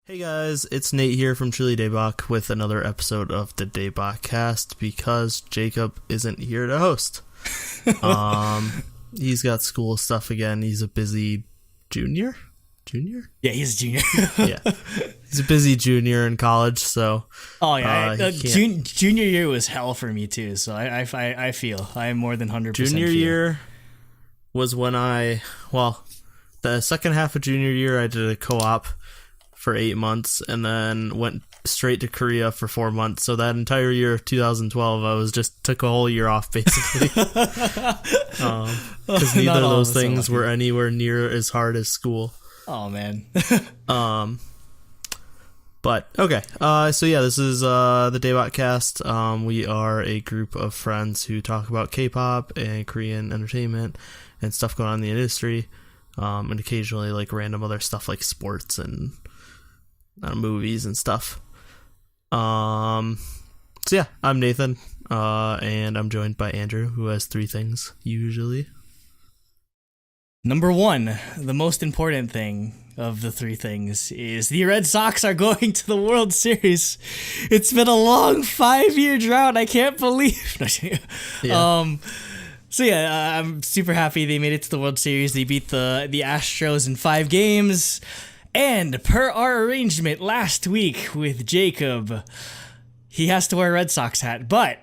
Hey guys, it's Nate here from Truly Daebak with another episode of the DaebakCast because Jacob isn't here to host. He's got school stuff again. He's a busy junior? Yeah, he's a junior. Yeah. He's a busy junior in college, so... Oh, yeah. Junior year was hell for me, too, so I feel. I am more than 100% Junior year was when the second half of junior year, I did a co-op for 8 months and then went straight to Korea for 4 months. So that entire year of 2012, I was just took a whole year off, basically. Because neither of those things were anywhere near as hard as school. Oh, man. But, okay. So, yeah, this is the DaebakCast. We are a group of friends who talk about K-pop and Korean entertainment and stuff going on in the industry. And occasionally, like, random other stuff like sports and movies and stuff. So, yeah, I'm Nathan. And I'm joined by Andrew, who has 3 things, usually. Number 1, the most important thing of the 3 things is the Red Sox are going to the World Series. It's been a long 5-year drought. I can't believe. Yeah. So yeah, I'm super happy they made it to the World Series. They beat the Astros in 5 games. And per our arrangement last week with Jacob, he has to wear a Red Sox hat, but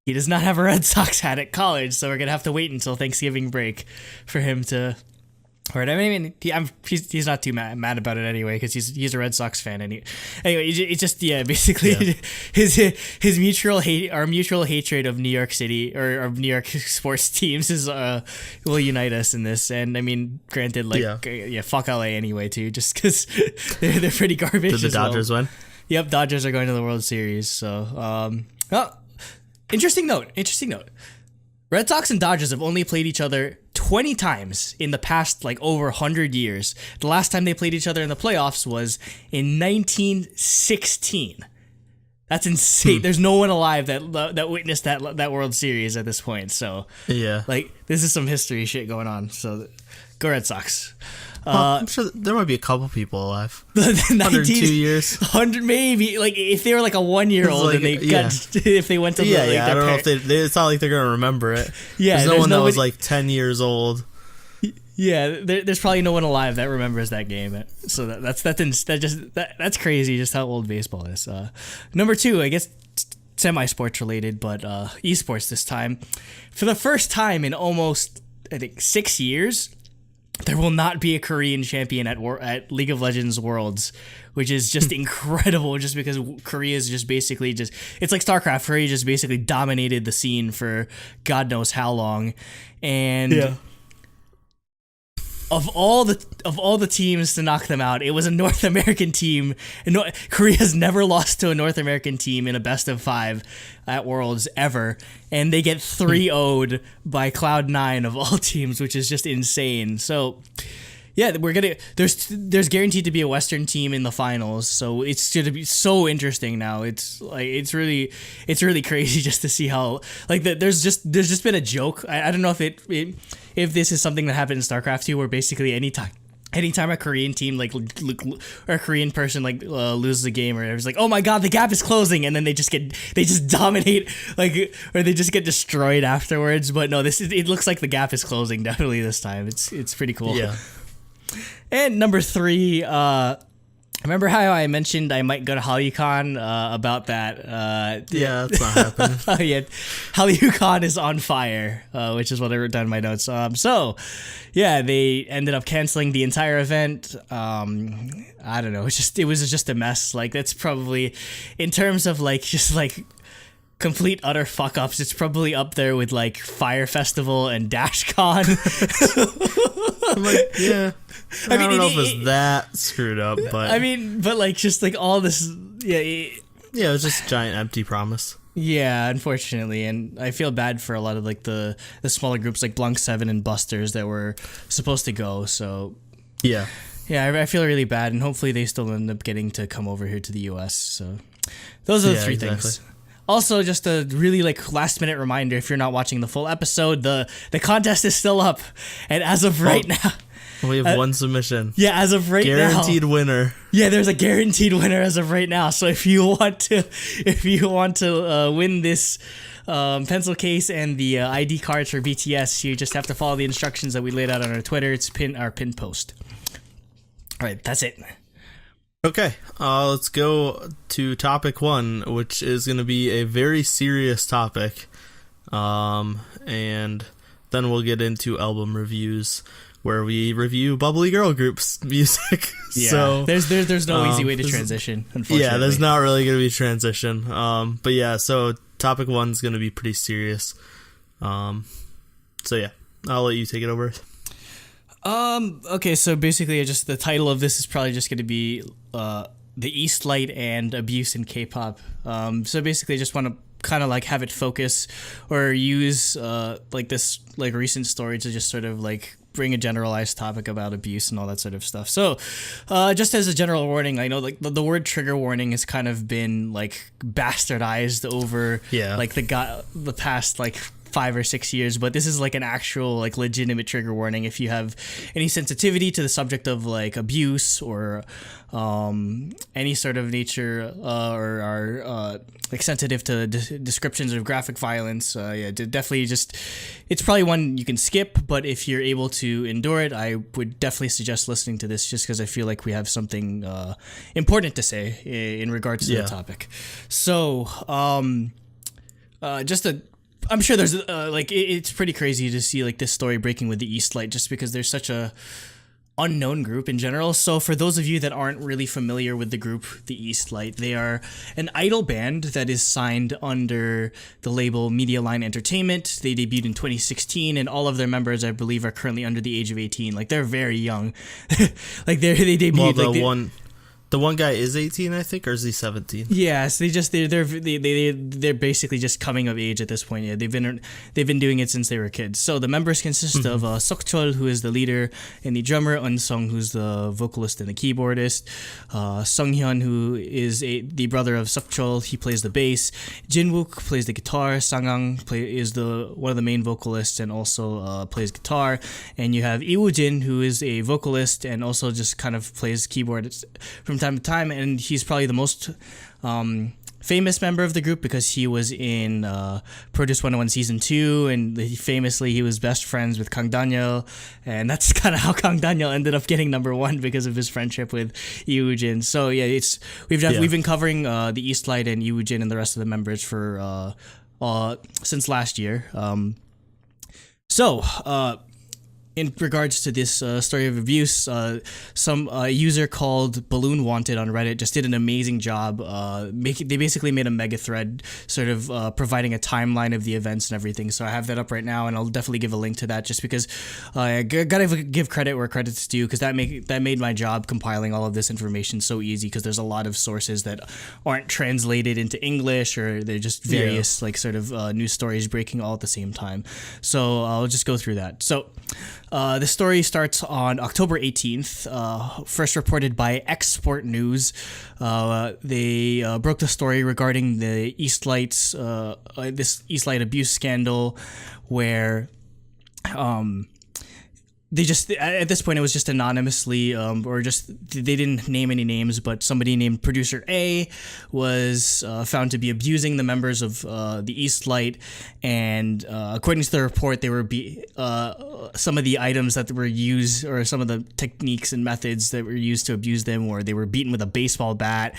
he does not have a Red Sox hat at college, so we're going to have to wait until Thanksgiving break for him to... Or, I mean, he's not too mad about it anyway, because he's a Red Sox fan. Anyway, it's just, basically his mutual hate, our mutual hatred of New York City, or of New York sports teams will unite us in this. And, I mean, granted, fuck LA anyway, too, just because they're pretty garbage. Did the Dodgers win? Yep, Dodgers are going to the World Series, so... Interesting note. Red Sox and Dodgers have only played each other 20 times in the past, over 100 years. The last time they played each other in the playoffs was in 1916. That's insane. There's no one alive that witnessed that World Series at this point. So, yeah, this is some history shit going on. So, go Red Sox. I'm sure there might be a couple people alive. The 102 years. 100 maybe. If they were a 1-year-old and they if they went to I don't know if it's not like they're gonna rememr it. Yeah, there's no one that was 10 years old. Yeah, there's probably no one alive that remembers that game. So that's crazy. Just how old baseball is. Number 2, I guess semi-sports related, but esports this time. For the first time in almost 6 years. There will not be a Korean champion at League of Legends Worlds, which is just incredible. Just because Korea is just basically it's like StarCraft. Korea just basically dominated the scene for God knows how long, and of all the teams to knock them out, it was a North American team. And Korea's never lost to a North American team in a best of 5 at Worlds ever, and they get 3-0'd by Cloud9 of all teams, which is just insane. So, yeah, there's guaranteed to be a Western team in the finals, so it's going to be so interesting now. It's really crazy just to see how there's just been a joke. I don't know if this is something that happened in StarCraft 2, where basically anytime a Korean team or a Korean person loses a game, or it's like, oh my god, the gap is closing, and then they just dominate or they just get destroyed afterwards. But no, it looks like the gap is closing definitely this time. It's pretty cool. Yeah. And number 3, remember how I mentioned I might go to HallyuCon about that? Yeah, that's not happening. Yeah, HallyuCon is on fire, which is what I wrote down in my notes. So, yeah, they ended up canceling the entire event. I don't know. It was just a mess. That's probably, in terms of complete utter fuck ups, it's probably up there with Fire Festival and DashCon. Yeah. I don't know if it's that screwed up, but I mean, but all this, yeah, it was just a giant empty promise. Yeah, unfortunately, and I feel bad for a lot of the smaller groups like Blanc 7 and Busters that were supposed to go. So yeah, I feel really bad, and hopefully they still end up getting to come over here to the US. So those are the 3 things. Also, just a really last minute reminder, if you're not watching the full episode, the contest is still up, and as of right now, We have one submission. Yeah, as of right Guaranteed winner. Yeah, there's a guaranteed winner as of right now. So if you want to win this pencil case and the ID cards for BTS, you just have to follow the instructions that we laid out on our Twitter. It's our pin post. All right, that's it. Okay, let's go to topic 1, which is going to be a very serious topic, and then we'll get into album reviews, where we review bubbly girl groups' music. Yeah, so there's no easy way to transition, unfortunately. Yeah, there's not really going to be transition. But yeah, so topic 1 is going to be pretty serious. So yeah, I'll let you take it over. Okay, so basically, the title of this is probably just going to be TheEastLight and abuse in K-pop. So basically, I just want to kind of like have it focus or use like this like recent story to just sort of like bring a generalized topic about abuse and all that sort of stuff. So just as a general warning, I know like the word trigger warning has kind of been like bastardized over like the past like 5 or 6 years, but this is like an actual like legitimate trigger warning if you have any sensitivity to the subject of like abuse or any sort of nature or are like sensitive to descriptions of graphic violence. Definitely just, it's probably one you can skip, but if you're able to endure it, I would definitely suggest listening to this just because I feel like we have something important to say in regards to the topic. So I'm sure there's like it's pretty crazy to see like this story breaking with TheEastLight just because there's such a unknown group in general. So for those of you that aren't really familiar with the group TheEastLight, they are an idol band that is signed under the label Media Line Entertainment. They debuted in 2016 and all of their members I believe are currently under the age of 18. Like they're very young. Like they debuted the one guy is 18, I think, or is he 17? Yeah, so they're basically just coming of age at this point. Yeah, they've been doing it since they were kids. So the members consist of Seokchol, who is the leader and the drummer, Eun-sung, who's the vocalist and the keyboardist, Sunghyun, who is the brother of Seokchol, he plays the bass, Jinwook plays the guitar, Sangang is one of the main vocalists and also plays guitar, and you have Iwoo-jin, who is a vocalist and also just kind of plays keyboard from time to time, and he's probably the most famous member of the group because he was in Produce 101 Season 2, and he was best friends with Kang Daniel, and that's kind of how Kang Daniel ended up getting #1 because of his friendship with Iwoo-jin. So yeah, we've been covering TheEastLight and Iwoo-jin and the rest of the members for since last year. In regards to this story of abuse, some user called Balloon Wanted on Reddit just did an amazing job. They basically made a mega thread, sort of providing a timeline of the events and everything. So I have that up right now, and I'll definitely give a link to that, just because I gotta give credit where credit's due, because that made my job compiling all of this information so easy. Because there's a lot of sources that aren't translated into English, or they're just various like sort of news stories breaking all at the same time. So I'll just go through that. So. The story starts on October 18th, first reported by Export News. They broke the story regarding the TheEastLight's this TheEastLight abuse scandal, where they just, at this point, it was just anonymously, or just, they didn't name any names, but somebody named Producer A was found to be abusing the members of TheEastLight, and according to the report, they were some of the items that were used, or some of the techniques and methods that were used to abuse them, or they were beaten with a baseball bat,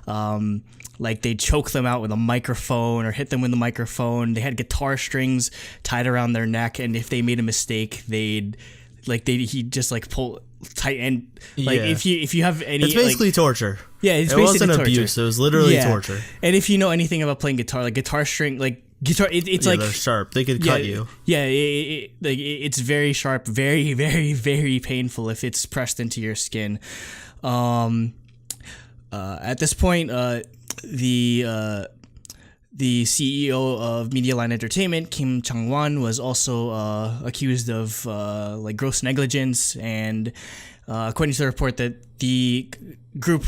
like they'd choke them out with a microphone or hit them with a microphone. They had guitar strings tied around their neck, and if they made a mistake, he'd just like pull tight, and like if you have any, it's basically torture. Yeah, it's it basically wasn't torture. Abuse. It was literally torture. And if you know anything about playing guitar, like guitar string, like guitar, it's like they're sharp. They could cut you. Yeah, it's very sharp, very, very, very painful if it's pressed into your skin. At this point, the CEO of Media Line Entertainment, Kim Chang-won, was also accused of like gross negligence, and according to the report, that the group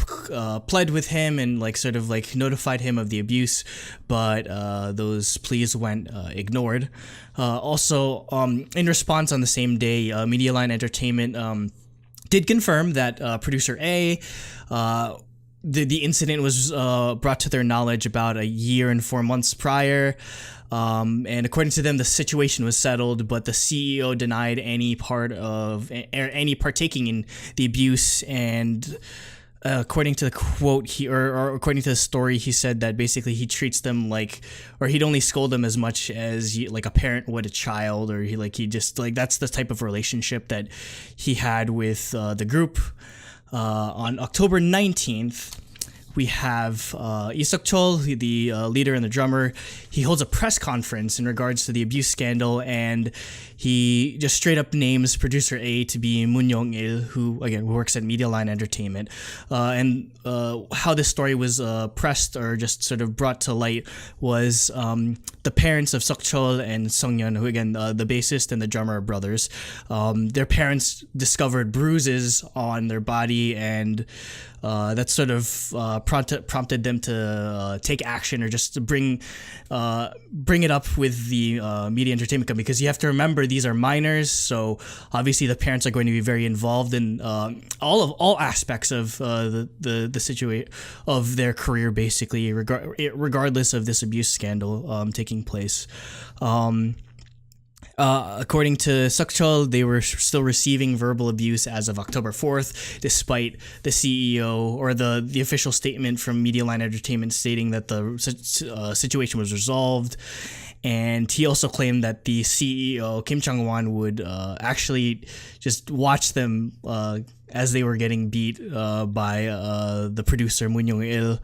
pled with him and like sort of like notified him of the abuse, but those pleas went ignored. Also, in response on the same day, Media Line Entertainment did confirm that producer A, the incident was brought to their knowledge about a year and 4 months prior. And according to them, the situation was settled, but the CEO denied any partaking in the abuse. And according to the quote, or according to the story, he said that basically he treats them he'd only scold them as much as like a parent would a child, or that's the type of relationship that he had with the group. On October 19th, we have Lee Seok-chul, the leader and the drummer. He holds a press conference in regards to the abuse scandal, and he just straight up names producer A to be Moon Young-il, who again works at Media Line Entertainment. And how this story was pressed or just sort of brought to light was the parents of Seok-chul and Sung-yeon, who again the bassist and the drummer are brothers. Their parents discovered bruises on their body, and that sort of prompted them to take action, or just to bring it up with the media entertainment company, because you have to remember these are minors, so obviously the parents are going to be very involved in all aspects of the situation of their career, basically, regardless of this abuse scandal taking place. According to Seok-chul, they were still receiving verbal abuse as of October 4th, despite the CEO or the official statement from Media Line Entertainment stating that the situation was resolved. And he also claimed that the CEO, Kim Chang-won, would actually just watch them as they were getting beat by the producer, Moon Young-il,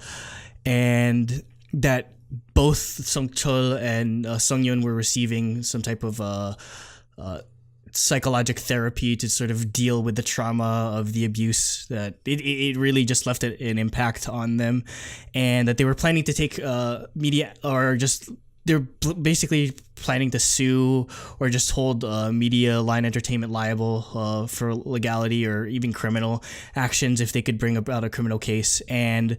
and that both Seok-chul and Sung-yeon were receiving some type of psychological therapy to sort of deal with the trauma of the abuse, that it really just left an impact on them, and that they were planning to take media, or just they're basically planning to sue or just hold Media Line Entertainment liable for legality or even criminal actions if they could bring about a criminal case. And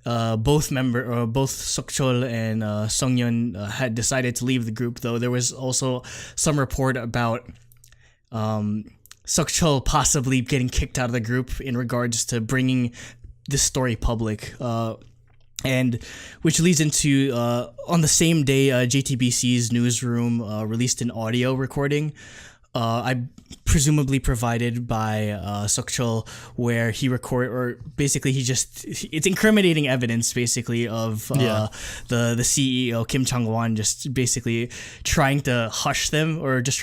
both Seok-chul and Sung-yeon had decided to leave the group, though there was also some report about Seok-chul possibly getting kicked out of the group in regards to bringing this story public. And which leads into on the same day, JTBC's newsroom released an audio recording, I presumably provided by Seok-chul, where he it's incriminating evidence basically of the CEO Kim Chang-won just basically trying to hush them, or just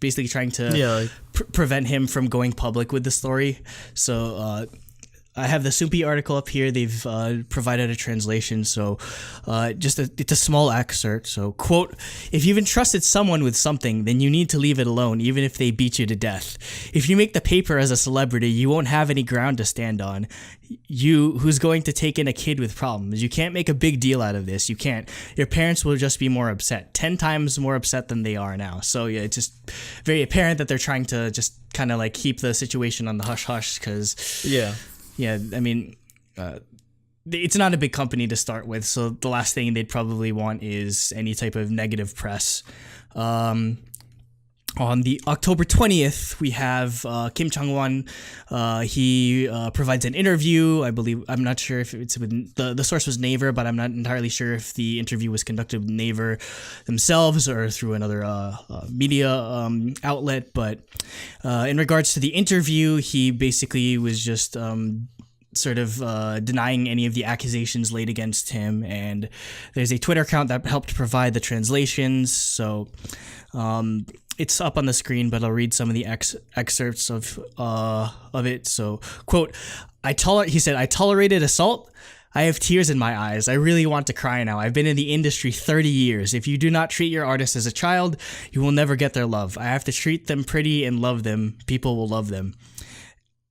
basically trying to prevent him from going public with the story. So I have the Soompi article up here. They've provided a translation, so it's a small excerpt. So, quote, "If you've entrusted someone with something, then you need to leave it alone, even if they beat you to death. If you make the paper as a celebrity, you won't have any ground to stand on. You, who's going to take in a kid with problems, you can't make a big deal out of this. You can't. Your parents will just be more upset, 10 times more upset than they are now." So, yeah, it's just very apparent that they're trying to just kind of like keep the situation on the hush-hush, because... Yeah, I mean, it's not a big company to start with, so the last thing they'd probably want is any type of negative press. On the October 20th, we have Kim Chang-won. He provides an interview. I'm not sure if it's with the source was Naver, but I'm not entirely sure if the interview was conducted with Naver themselves or through another media outlet. But in regards to the interview, he basically was just sort of denying any of the accusations laid against him. And there's a Twitter account that helped provide the translations. So it's up on the screen, but I'll read some of the excerpts of it. So, quote, he said, "I tolerated assault. I have tears in my eyes. I really want to cry now. I've been in the industry 30 years. If you do not treat your artists as a child, you will never get their love. I have to treat them pretty and love them. People will love them."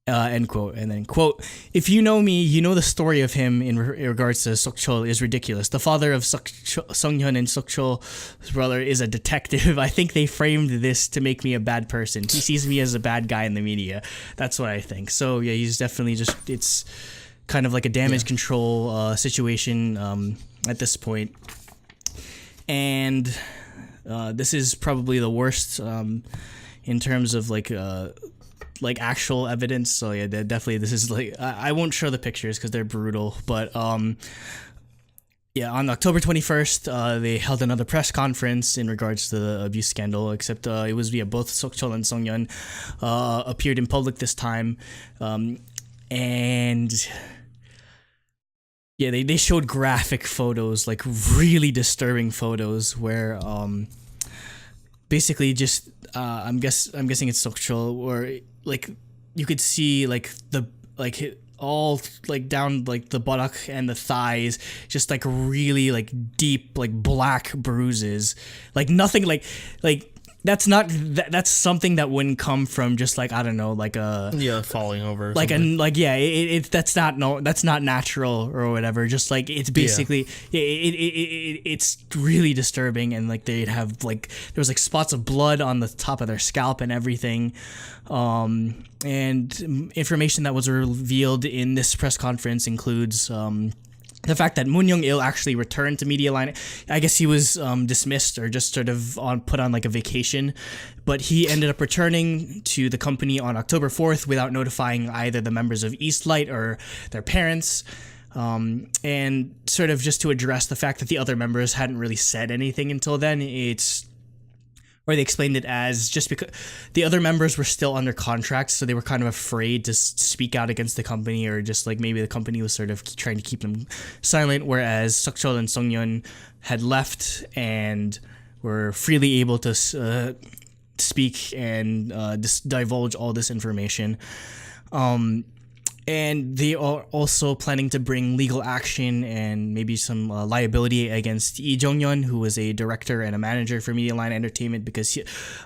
End quote. And then, quote, "If you know me, you know the story of him in regards to Seok-chul is ridiculous. The father of Sung-yeon and Seok-chul's brother is a detective. I think they framed this to make me a bad person. He sees me as a bad guy in the media." That's what I think. So, yeah, he's definitely it's kind of like a damage control situation at this point. And this is probably the worst in terms of like like actual evidence. So yeah, definitely this is like I won't show the pictures because they're brutal, but yeah, on October 21st, they held another press conference in regards to the abuse scandal, except it was via both Sokchol and Songyeon appeared in public this time. And yeah, they showed graphic photos, like really disturbing photos where basically just I'm guessing it's Sokchol, or like you could see like all like down like the buttock and the thighs, just like really like deep like black bruises, like nothing like that's something that wouldn't come from just like I don't know like a falling over like that's not natural or whatever, just like it's basically it's really disturbing, and like they'd have like there was like spots of blood on the top of their scalp and everything, and information that was revealed in this press conference includes the fact that Moon Young-il actually returned to Media Line. I guess he was dismissed or just sort of put on like a vacation, but he ended up returning to the company on October 4th without notifying either the members of TheEastLight or their parents. And sort of just to address the fact that the other members hadn't really said anything until then, or they explained it as just because the other members were still under contract, so they were kind of afraid to speak out against the company, or just like maybe the company was sort of trying to keep them silent, whereas Sokchol and Songyeon had left and were freely able to speak and divulge all this information. And they are also planning to bring legal action and maybe some liability against Lee Jong-yeon, who was a director and a manager for Media Line Entertainment, because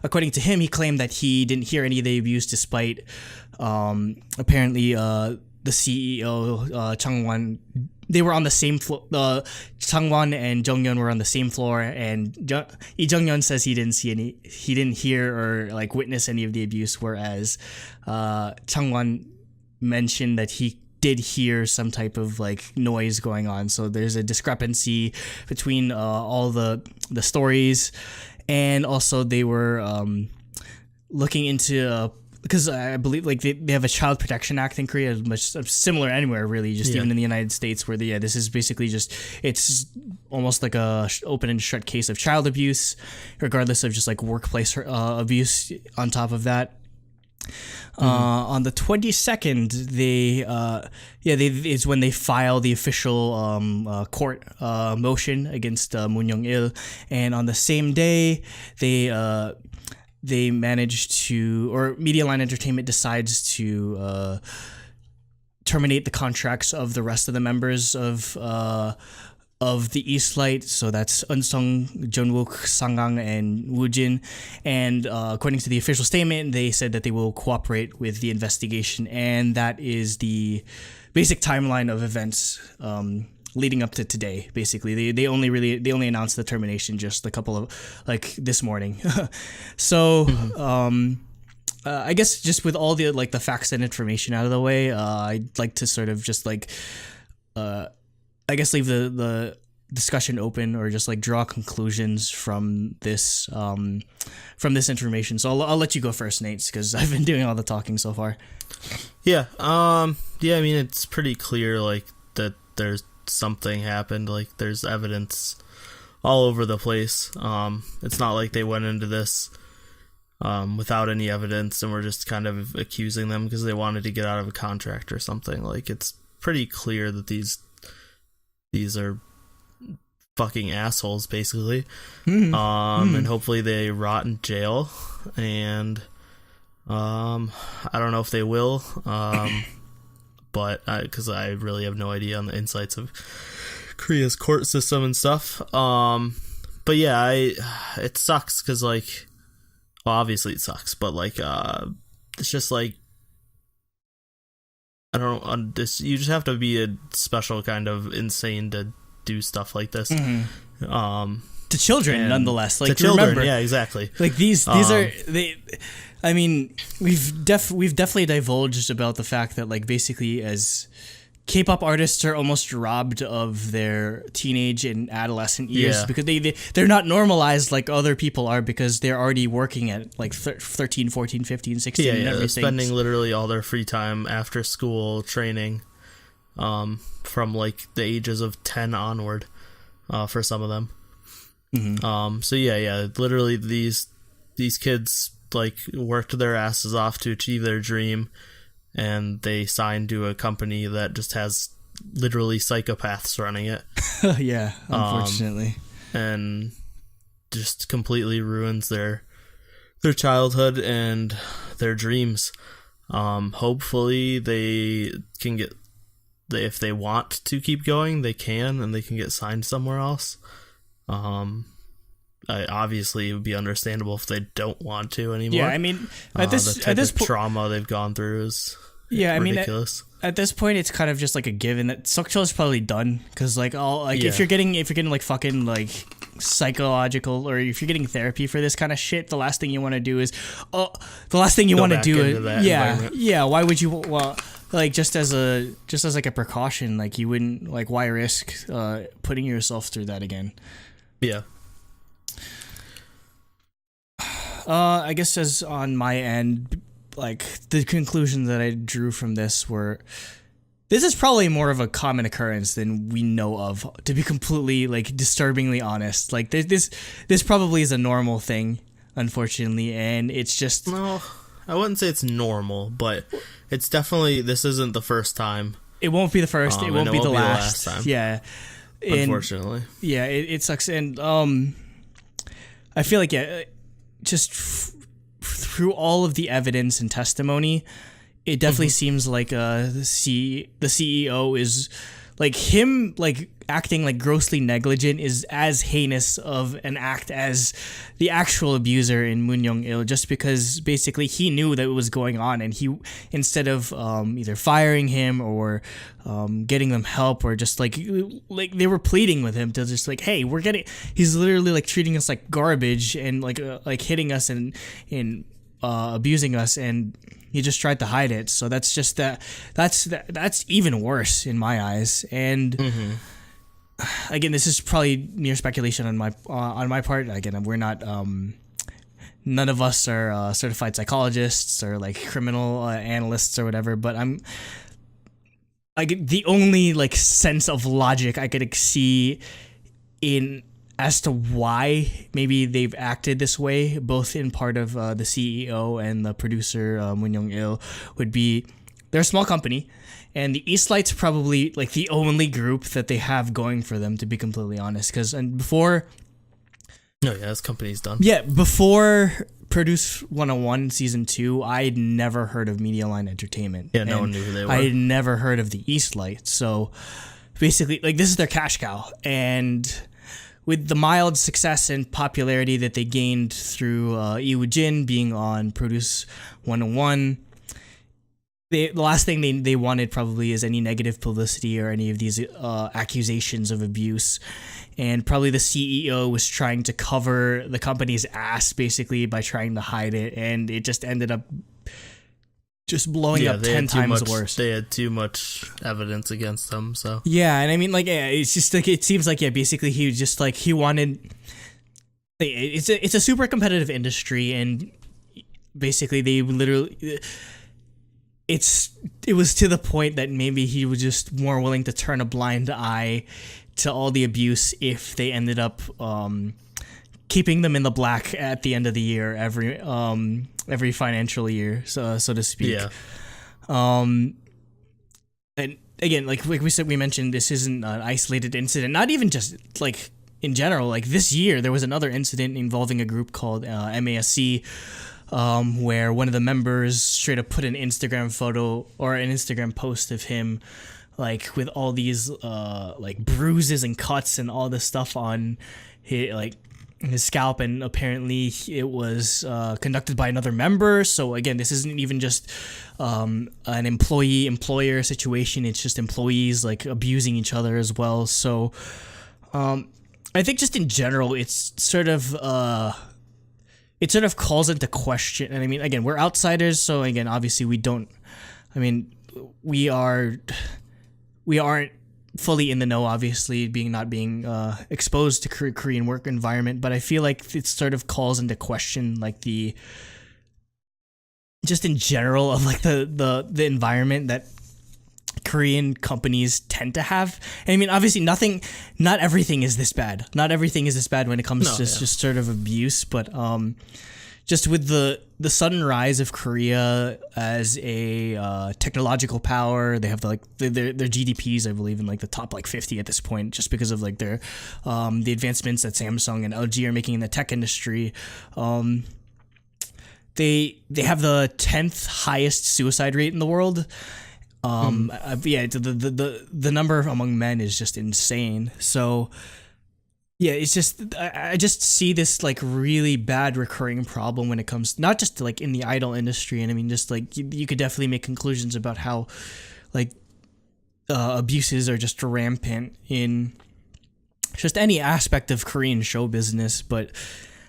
according to him, he claimed that he didn't hear any of the abuse, despite apparently the CEO, Chang-won, they were on the same floor. Chang-won and Jong-yeon were on the same floor, and Lee Jong-yeon says he didn't hear or like witness any of the abuse, whereas Chang-won mentioned that he did hear some type of like noise going on. So there's a discrepancy between all the stories, and also they were looking into because I believe like they have a Child Protection Act in Korea, much similar anywhere really, just even in the United States, where this is basically just, it's almost like a open and shut case of child abuse, regardless of just like workplace abuse on top of that. On the 22nd, they is when they file the official court motion against Moon Young-il, and on the same day they managed to, or Media Line Entertainment decides to terminate the contracts of the rest of the members of TheEastLight. So that's Eun-sung, Jeonwook, Sangang, and Woojin. And according to the official statement, they said that they will cooperate with the investigation, and that is the basic timeline of events leading up to today. Basically, they only announced the termination just a couple of like this morning. So I guess just with all the like the facts and information out of the way, I'd like to sort of just like I guess leave the discussion open, or just like draw conclusions from this information. So I'll let you go first, Nate, because I've been doing all the talking so far. Yeah. I mean, it's pretty clear like that there's something happened. Like there's evidence all over the place. It's not like they went into this without any evidence and were just kind of accusing them because they wanted to get out of a contract or something. Like it's pretty clear that these are fucking assholes, basically. And hopefully they rot in jail. And I don't know if they will, but because I really have no idea on the insights of Korea's court system and stuff. But yeah, it sucks because like, well, obviously it sucks, but like it's just like, I don't know, you just have to be a special kind of insane to do stuff like this. To children, nonetheless. Like, to children, remember, yeah, exactly. Like these are they. I mean, we've definitely divulged about the fact that like basically as K-pop artists are almost robbed of their teenage and adolescent years Yeah. because they're not normalized like other people are because they're already working at like 13, 14, 15, 16 and They're everything. spending literally all their free time after school training, from like the ages of 10 onward, for some of them. So literally these kids like worked their asses off to achieve their dream, and they signed to a company that just has literally psychopaths running it. Yeah, unfortunately. And just completely ruins their childhood and their dreams. Hopefully they can get, if they want to keep going, they can, and they can get signed somewhere else. Obviously it would be understandable if they don't want to anymore. Yeah, I mean, at this trauma they've gone through is ridiculous. At this point, it's kind of just like a given that Seokcho is probably done because if you're getting like fucking like psychological, or if you're getting therapy for this kind of shit, the last thing you want to do is why would you? Well, like just as like a precaution, like you wouldn't, like, why risk putting yourself through that again? Yeah. I guess as on my end, like the conclusion that I drew from this were, this is probably more of a common occurrence than we know of, to be completely like disturbingly honest. Like this probably is a normal thing, unfortunately, and it's just, no, I wouldn't say it's normal, but it's definitely, this isn't the first time. It won't be the first. It won't be the last time. Yeah. Unfortunately. Yeah, it sucks. And I feel like, just through all of the evidence and testimony, it definitely seems like the CEO is, like, him, like, acting like grossly negligent is as heinous of an act as the actual abuser in Moon Young-il, just because basically he knew that it was going on, and he, instead of either firing him or getting them help, or just like they were pleading with him to just like, hey, he's literally like treating us like garbage and like hitting us and abusing us, and he just tried to hide it. So that's just that's even worse in my eyes. And again, this is probably mere speculation on my part. Again, we're not none of us are certified psychologists or like criminal analysts or whatever, but the only like sense of logic I could see in as to why maybe they've acted this way, both in part of the CEO and the producer, Moon Young-il, would be, they're a small company, and TheEastLight's probably like the only group that they have going for them, to be completely honest. Because before, this company's done. Yeah, before Produce 101 Season 2, I had never heard of Medialine Entertainment. Yeah, no one knew who they were. I had never heard of TheEastLight. So basically, like, this is their cash cow. And with the mild success and popularity that they gained through Iwoo Jin being on Produce 101, the last thing they wanted probably is any negative publicity or any of these accusations of abuse. And probably the CEO was trying to cover the company's ass, basically, by trying to hide it. And it just ended up just blowing up 10 times worse. They had too much evidence against them, so. Yeah, and I mean, like, yeah, it's just like, it seems like, yeah, basically he was just like, he wanted, it's a super competitive industry, and basically they literally, it was to the point that maybe he was just more willing to turn a blind eye to all the abuse if they ended up keeping them in the black at the end of the year, every financial year, so to speak. Yeah. And again, like we mentioned, this isn't an isolated incident. Not even just like in general. Like this year, there was another incident involving a group called MASC, where one of the members straight up put an Instagram photo or an Instagram post of him, like with all these like bruises and cuts and all this stuff on his scalp, and apparently it was conducted by another member. So again, this isn't even just an employee-employer situation. It's just employees like abusing each other as well. So I think just in general, it's sort of calls into question. And I mean, again, we're outsiders, so again, obviously we we aren't fully in the know, obviously, not being exposed to Korean work environment, but I feel like it sort of calls into question like just in general of like the environment that Korean companies tend to have. And I mean, obviously not everything is this bad. Not everything is this bad when it comes to just sort of abuse, but just with the sudden rise of Korea as a technological power, they have their GDPs, I believe, in like the top like 50 at this point, just because of like their the advancements that Samsung and LG are making in the tech industry. They have the 10th highest suicide rate in the world. The number among men is just insane. So yeah, it's just I just see this like really bad recurring problem when it comes not just to like in the idol industry, and I mean just like you could definitely make conclusions about how like abuses are just rampant in just any aspect of Korean show business. But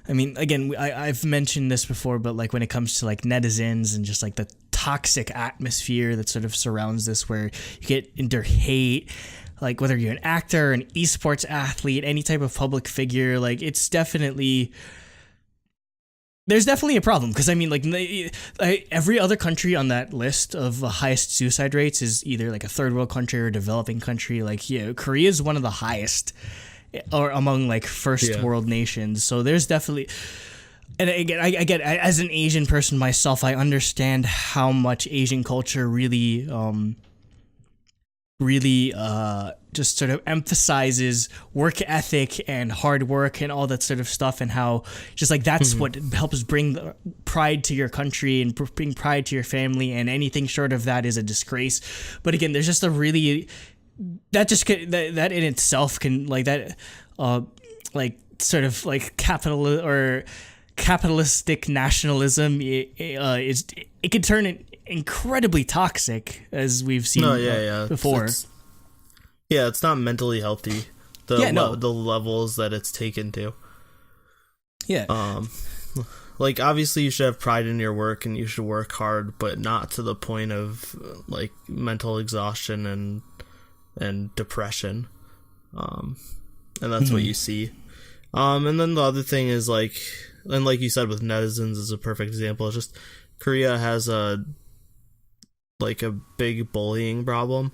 I mean, again, I've mentioned this before, but like when it comes to like netizens and just like the toxic atmosphere that sort of surrounds this, where you get into hate, like whether you're an actor, an esports athlete, any type of public figure, like there's definitely a problem. Because I mean, like every other country on that list of highest suicide rates is either like a third world country or a developing country. Like Korea is one of the highest, or among like first world nations. So there's definitely, and again, I get, as an Asian person myself, I understand how much Asian culture really just sort of emphasizes work ethic and hard work and all that sort of stuff, and how just like that's what helps bring the pride to your country and bring pride to your family, and anything short of that is a disgrace. But again, there's just a really that in itself can like that like sort of like capitalistic nationalism it can turn incredibly toxic, as we've seen before. It's not mentally healthy, the levels that it's taken to. Like obviously you should have pride in your work and you should work hard, but not to the point of like mental exhaustion and depression, and that's what you see. And then the other thing is like, and like you said with netizens is a perfect example. It's just Korea has a big bullying problem,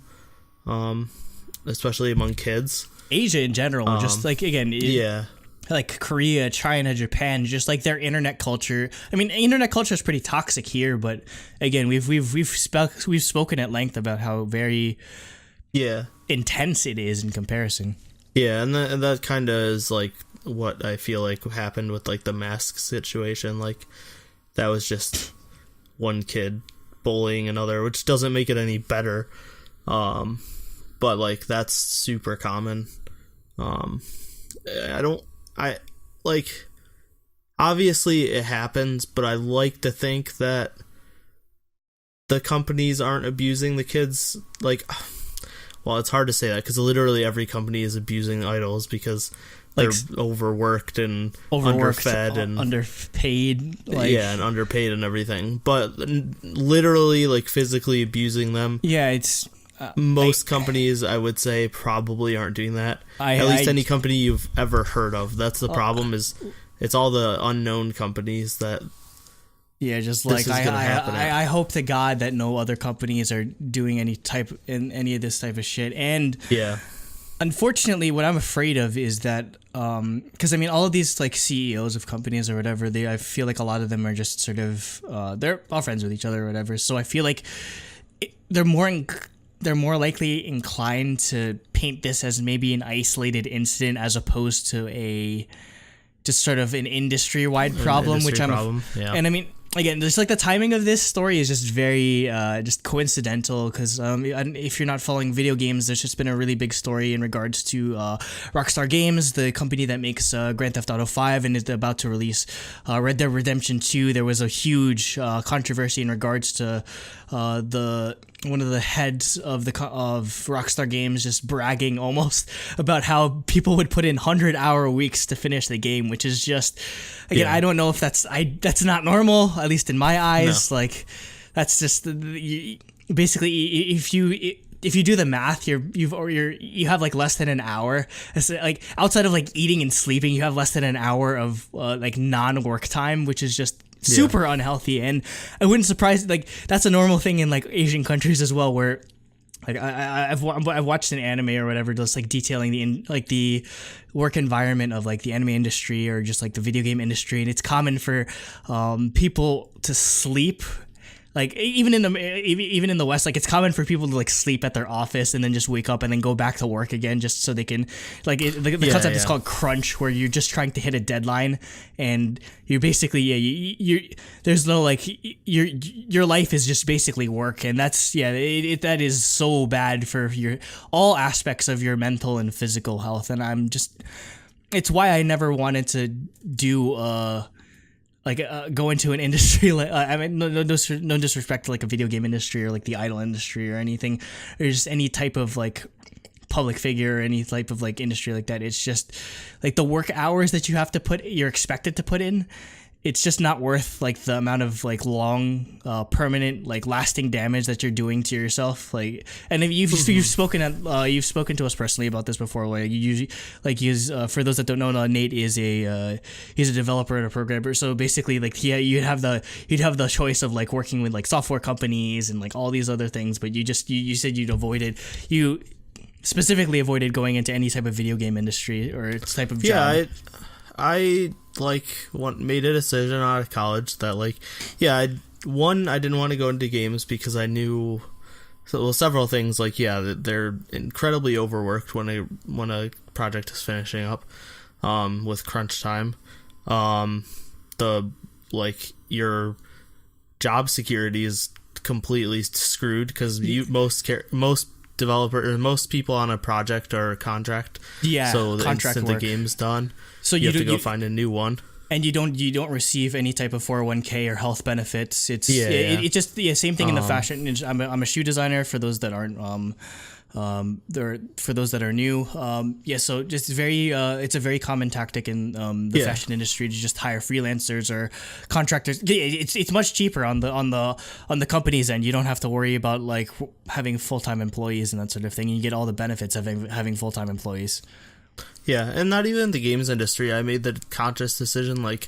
especially among kids. Asia in general, just like again, like Korea, China, Japan, just like their internet culture. I mean, internet culture is pretty toxic here, but again, we've spoken at length about how very intense it is in comparison. And that kind of is like what I feel like happened with like the mask situation. Like that was just one kid bullying another, which doesn't make it any better. But like that's super common. Obviously it happens, but I like to think that the companies aren't abusing the kids. Like, well, it's hard to say that because literally every company is abusing idols because they're overworked and underfed and underpaid. And underpaid and everything. But literally, like physically abusing them. Yeah, it's most companies, I would say, probably aren't doing that. At least any company you've ever heard of. That's the problem. Is it's all the unknown companies that. Yeah, just like I hope to God that no other companies are doing any of this type of shit. And unfortunately, what I'm afraid of is that because I mean, all of these like CEOs of companies or whatever, I feel like a lot of them are just sort of they're all friends with each other or whatever. So I feel like they're more likely inclined to paint this as maybe an isolated incident as opposed to just sort of an industry-wide problem, and I mean, again, just like the timing of this story is just very just coincidental because if you're not following video games, there's just been a really big story in regards to Rockstar Games, the company that makes Grand Theft Auto 5 and is about to release Red Dead Redemption 2. There was a huge controversy in regards to one of the heads of Rockstar Games just bragging almost about how people would put in 100-hour weeks to finish the game, which is just, again, I don't know if that's not normal, at least in my eyes. No. Like, that's just basically if you do the math, you have like less than an hour. It's like outside of like eating and sleeping, you have less than an hour of like non-work time, which is just super unhealthy. And I wouldn't surprise, like that's a normal thing in like Asian countries as well, where like I've watched an anime or whatever, just like detailing the work environment of like the anime industry or just like the video game industry, and it's common for people to sleep. Like even in the West, like it's common for people to like sleep at their office and then just wake up and then go back to work again, just so they can like the concept is called crunch, where you're just trying to hit a deadline and you're basically you there's no like your life is just basically work, and that's that is so bad for your all aspects of your mental and physical health. And it's why I never wanted to do go into an industry like I mean no disrespect to like a video game industry or like the idol industry or anything, or just any type of like public figure or any type of like industry like that. It's just like the work hours that you're expected to put in. It's just not worth like the amount of like long permanent like lasting damage that you're doing to yourself. Like, and if you've spoken to us personally about this before, like you usually like for those that don't know, Nate is he's a developer and a programmer. So basically like you'd have the choice of like working with like software companies and like all these other things, but you said you specifically avoided going into any type of video game industry or type of job. I made a decision out of college that I didn't want to go into games because I knew several things, like that they're incredibly overworked when a project is finishing up with crunch time. Your job security is completely screwed because most developer or most people on a project are contract. So the instant the game's done, so you have to go find a new one. And you don't receive any type of 401k or health benefits. It's just same thing in the fashion industry. I'm a shoe designer, for those that aren't for those that are new. So just it's a very common tactic in the fashion industry to just hire freelancers or contractors. It's much cheaper on the company's end. You don't have to worry about like having full-time employees and that sort of thing. You get all the benefits of having full-time employees. Yeah, and not even the games industry. I made the conscious decision, I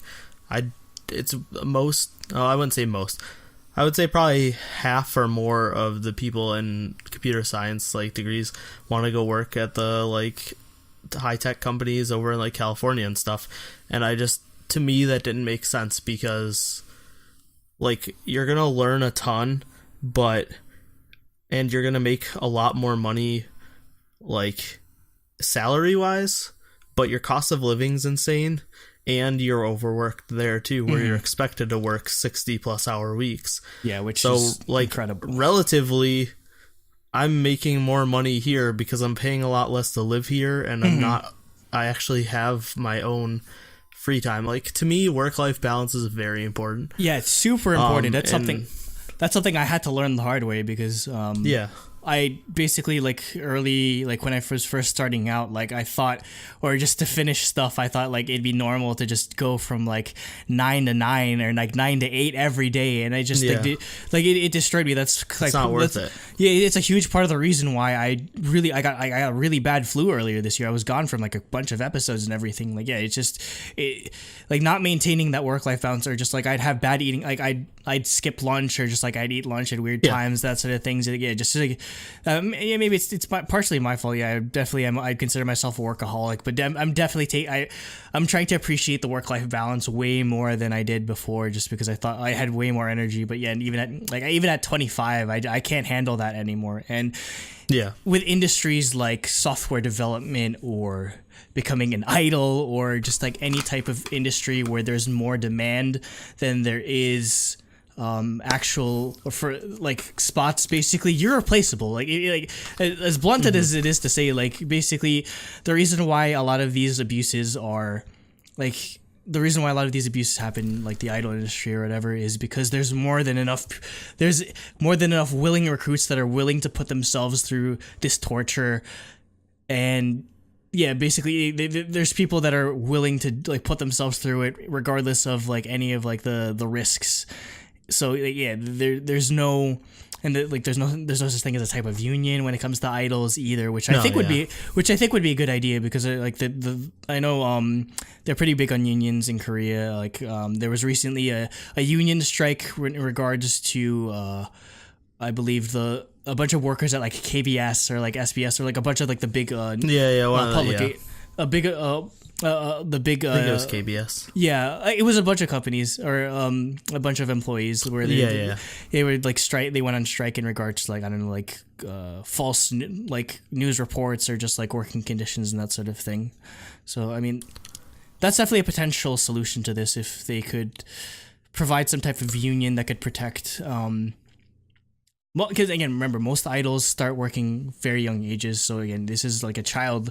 wouldn't say most. I would say probably half or more of the people in computer science degrees want to go work at the high tech companies over in California and stuff. And to me that didn't make sense, because you're going to learn a ton, and you're going to make a lot more money salary wise, but your cost of living's insane, and you're overworked there too, where you're expected to work 60 plus hour weeks. Yeah, which is incredible. Relatively, I'm making more money here because I'm paying a lot less to live here, and I actually have my own free time. To me, work-life balance is very important. Yeah, it's super important. That's something I had to learn the hard way, because I basically early when I was first starting out, I thought, or just to finish stuff, I thought it'd be normal to just go from 9 to 9 or 9 to 8 every day, and I just it destroyed me. That's it's not worth it. Yeah, it's a huge part of the reason why I got a really bad flu earlier this year. I was gone from a bunch of episodes and everything. It's just not maintaining that work-life balance, or just I'd have bad eating. I'd skip lunch, or just I'd eat lunch at weird times, that sort of things. Maybe it's partially my fault. Yeah, I definitely am. I'd consider myself a workaholic, but I'm definitely I'm trying to appreciate the work-life balance way more than I did before, just because I thought I had way more energy. But yeah, and even at 25, I can't handle that anymore. And with industries like software development, or becoming an idol, or just any type of industry where there's more demand than there is actual for spots, basically you're replaceable. As blunted as it is to say, basically the reason why a lot of these abuses are happen, the idol industry or whatever, is because there's more than enough willing recruits that are willing to put themselves through this torture. And basically there's people that are willing to put themselves through it regardless of any of the risks. So there's no and there's no such thing as a type of union when it comes to idols either, which I think would be a good idea, because I know they're pretty big on unions in Korea. Like there was recently a union strike in regards to I believe a bunch of workers at like KBS or like SBS or like a bunch of like the big the big I think it was KBS. Yeah, it was a bunch of companies or a bunch of employees where they were like strike. They went on strike in regards to like, I don't know, like false like news reports or just like working conditions and that sort of thing. So I mean, that's definitely a potential solution to this if they could provide some type of union that could protect. Well, because again, remember, most idols start working very young ages. So again, this is like a child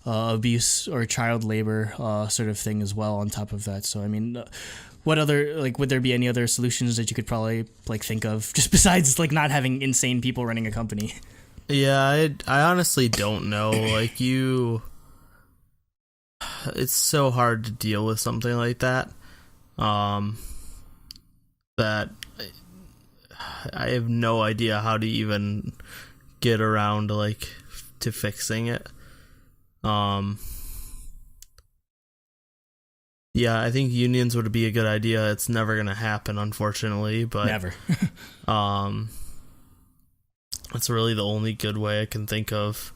abuse or child labor sort of thing as well on top of that. So I mean, what other, like, would there be any other solutions that you could probably like think of just besides like not having insane people running a company? Yeah, I honestly don't know. Like it's so hard to deal with something like that. That I have no idea how to even get around to fixing it. Yeah, I think unions would be a good idea. It's never gonna happen, unfortunately, but never. It's really the only good way I can think of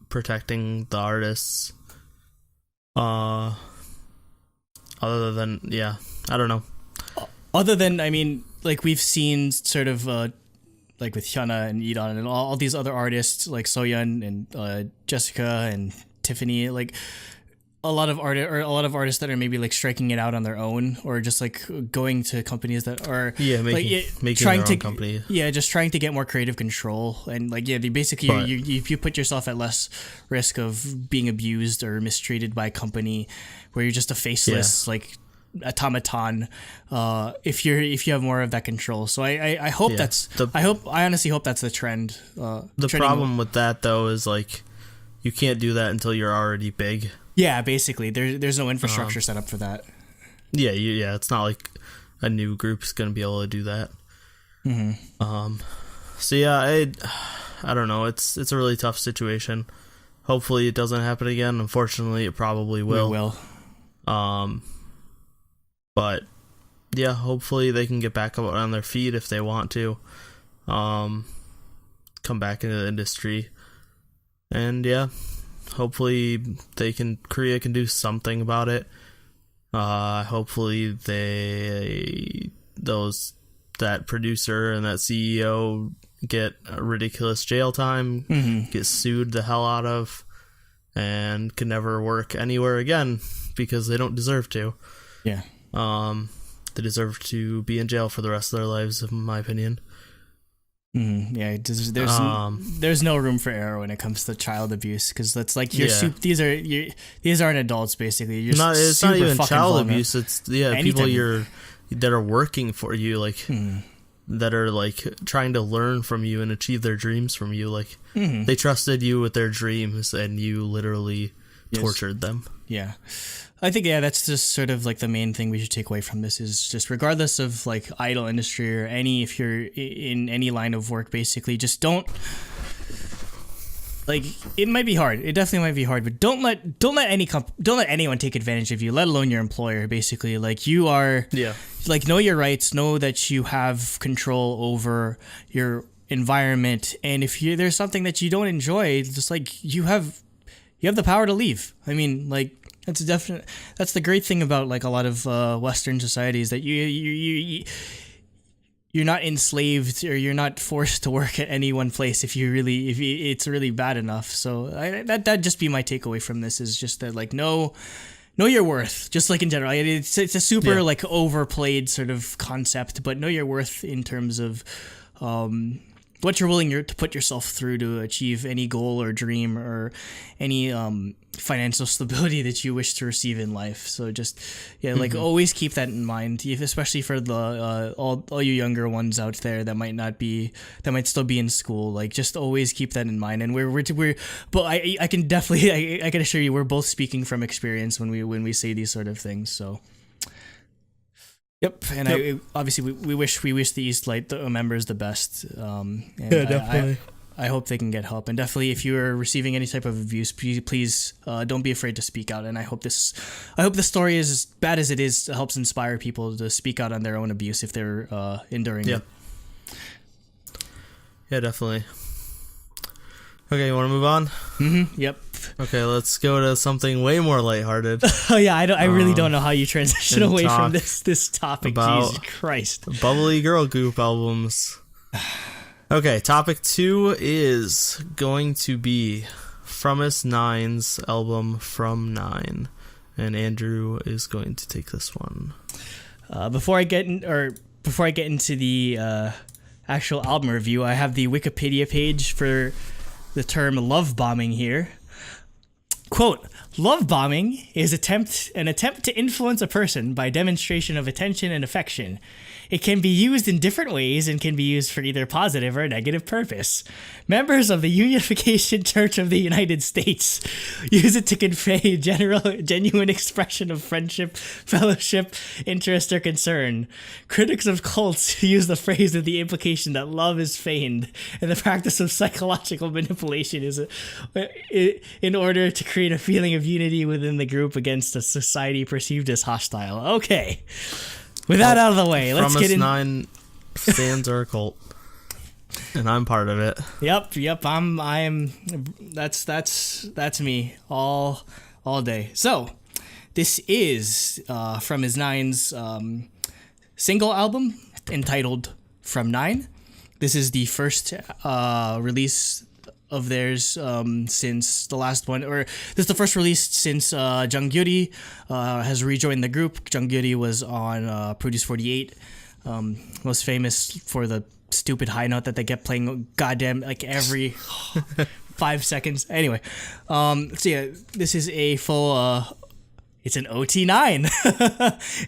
protecting the artists. Other than, yeah, I don't know. Other than, I mean, like we've seen sort of like with Hyuna and Edon and all these other artists like Soyeon and Jessica and Tiffany, like a lot of artists that are maybe like striking it out on their own or just like going to companies that are making trying their to own company. Yeah, just trying to get more creative control and like they basically you put yourself at less risk of being abused or mistreated by a company where you're just a faceless like automaton if you have more of that control. So I hope I honestly hope that's the trend. The problem with that though is like you can't do that until you're already big. Yeah, basically there's no infrastructure set up for that. Yeah, it's not like a new group's gonna be able to do that. Mm-hmm. So yeah, I don't know. It's a really tough situation. Hopefully it doesn't happen again. Unfortunately, it probably will. It will. But yeah, hopefully they can get back up on their feet if they want to. Come back into the industry. And yeah, hopefully Korea can do something about it. Hopefully that producer and that CEO get a ridiculous jail time, get sued the hell out of, and can never work anywhere again because they don't deserve to. Yeah. They deserve to be in jail for the rest of their lives, in my opinion. Yeah, there's no room for error when it comes to child abuse because that's like these aren't adults basically. It's not even child abuse. It's people that are working for you, like that are like trying to learn from you and achieve their dreams from you. Like they trusted you with their dreams and you literally tortured them. Yeah. I think, that's just sort of like the main thing we should take away from this is just regardless of like idol industry or if you're in any line of work, basically just don't like, it might be hard. It definitely might be hard, but don't let anyone take advantage of you, let alone your employer, basically. Like you are, like know your rights, know that you have control over your environment. And if there's something that you don't enjoy, just like you have the power to leave. I mean, like, that's the great thing about like a lot of Western societies that you're not enslaved or you're not forced to work at any one place if it's really bad enough. So that'd just be my takeaway from this is just that like know your worth, just like in general. It's a super like overplayed sort of concept, but know your worth in terms of what you're willing to put yourself through to achieve any goal or dream or any financial stability that you wish to receive in life. So just like always keep that in mind, especially for the all you younger ones out there that might still be in school. Like just always keep that in mind. And but I can definitely I can assure you we're both speaking from experience when we say these sort of things. So Yep, and Yep. obviously we wish the EastLight members the best. And definitely. I hope they can get help, and definitely if you are receiving any type of abuse, please don't be afraid to speak out. And I hope the story is as bad as it is helps inspire people to speak out on their own abuse if they're enduring it. Yeah, definitely. Okay, you want to move on? Mm-hmm. Yep. Okay, let's go to something way more lighthearted. Oh yeah, I really don't know how you transition and away from talk this topic. about Jesus Christ. Bubbly girl group albums. Okay, topic 2 is going to be From9's album From 9, and Andrew is going to take this one. Before I get into the actual album review, I have the Wikipedia page for the term love bombing here. Quote, love bombing is an attempt to influence a person by demonstration of attention and affection. It can be used in different ways and can be used for either positive or negative purpose. Members of the Unification Church of the United States use it to convey a genuine expression of friendship, fellowship, interest, or concern. Critics of cults use the phrase with the implication that love is feigned and the practice of psychological manipulation is in order to create a feeling of unity within the group against a society perceived as hostile. Okay. With that out of the way, let's get in. From9 stands are a cult, and I'm part of it. Yep. I'm. That's me all day. So, this is from his Nine's single album entitled From 9. This is the first release of theirs since the last one, or this is the first release since Junggyuri has rejoined the group. Junggyuri was on Produce 48, most famous for the stupid high note that they kept playing goddamn like every 5 seconds. Anyway, so yeah, this is a full it's an OT9.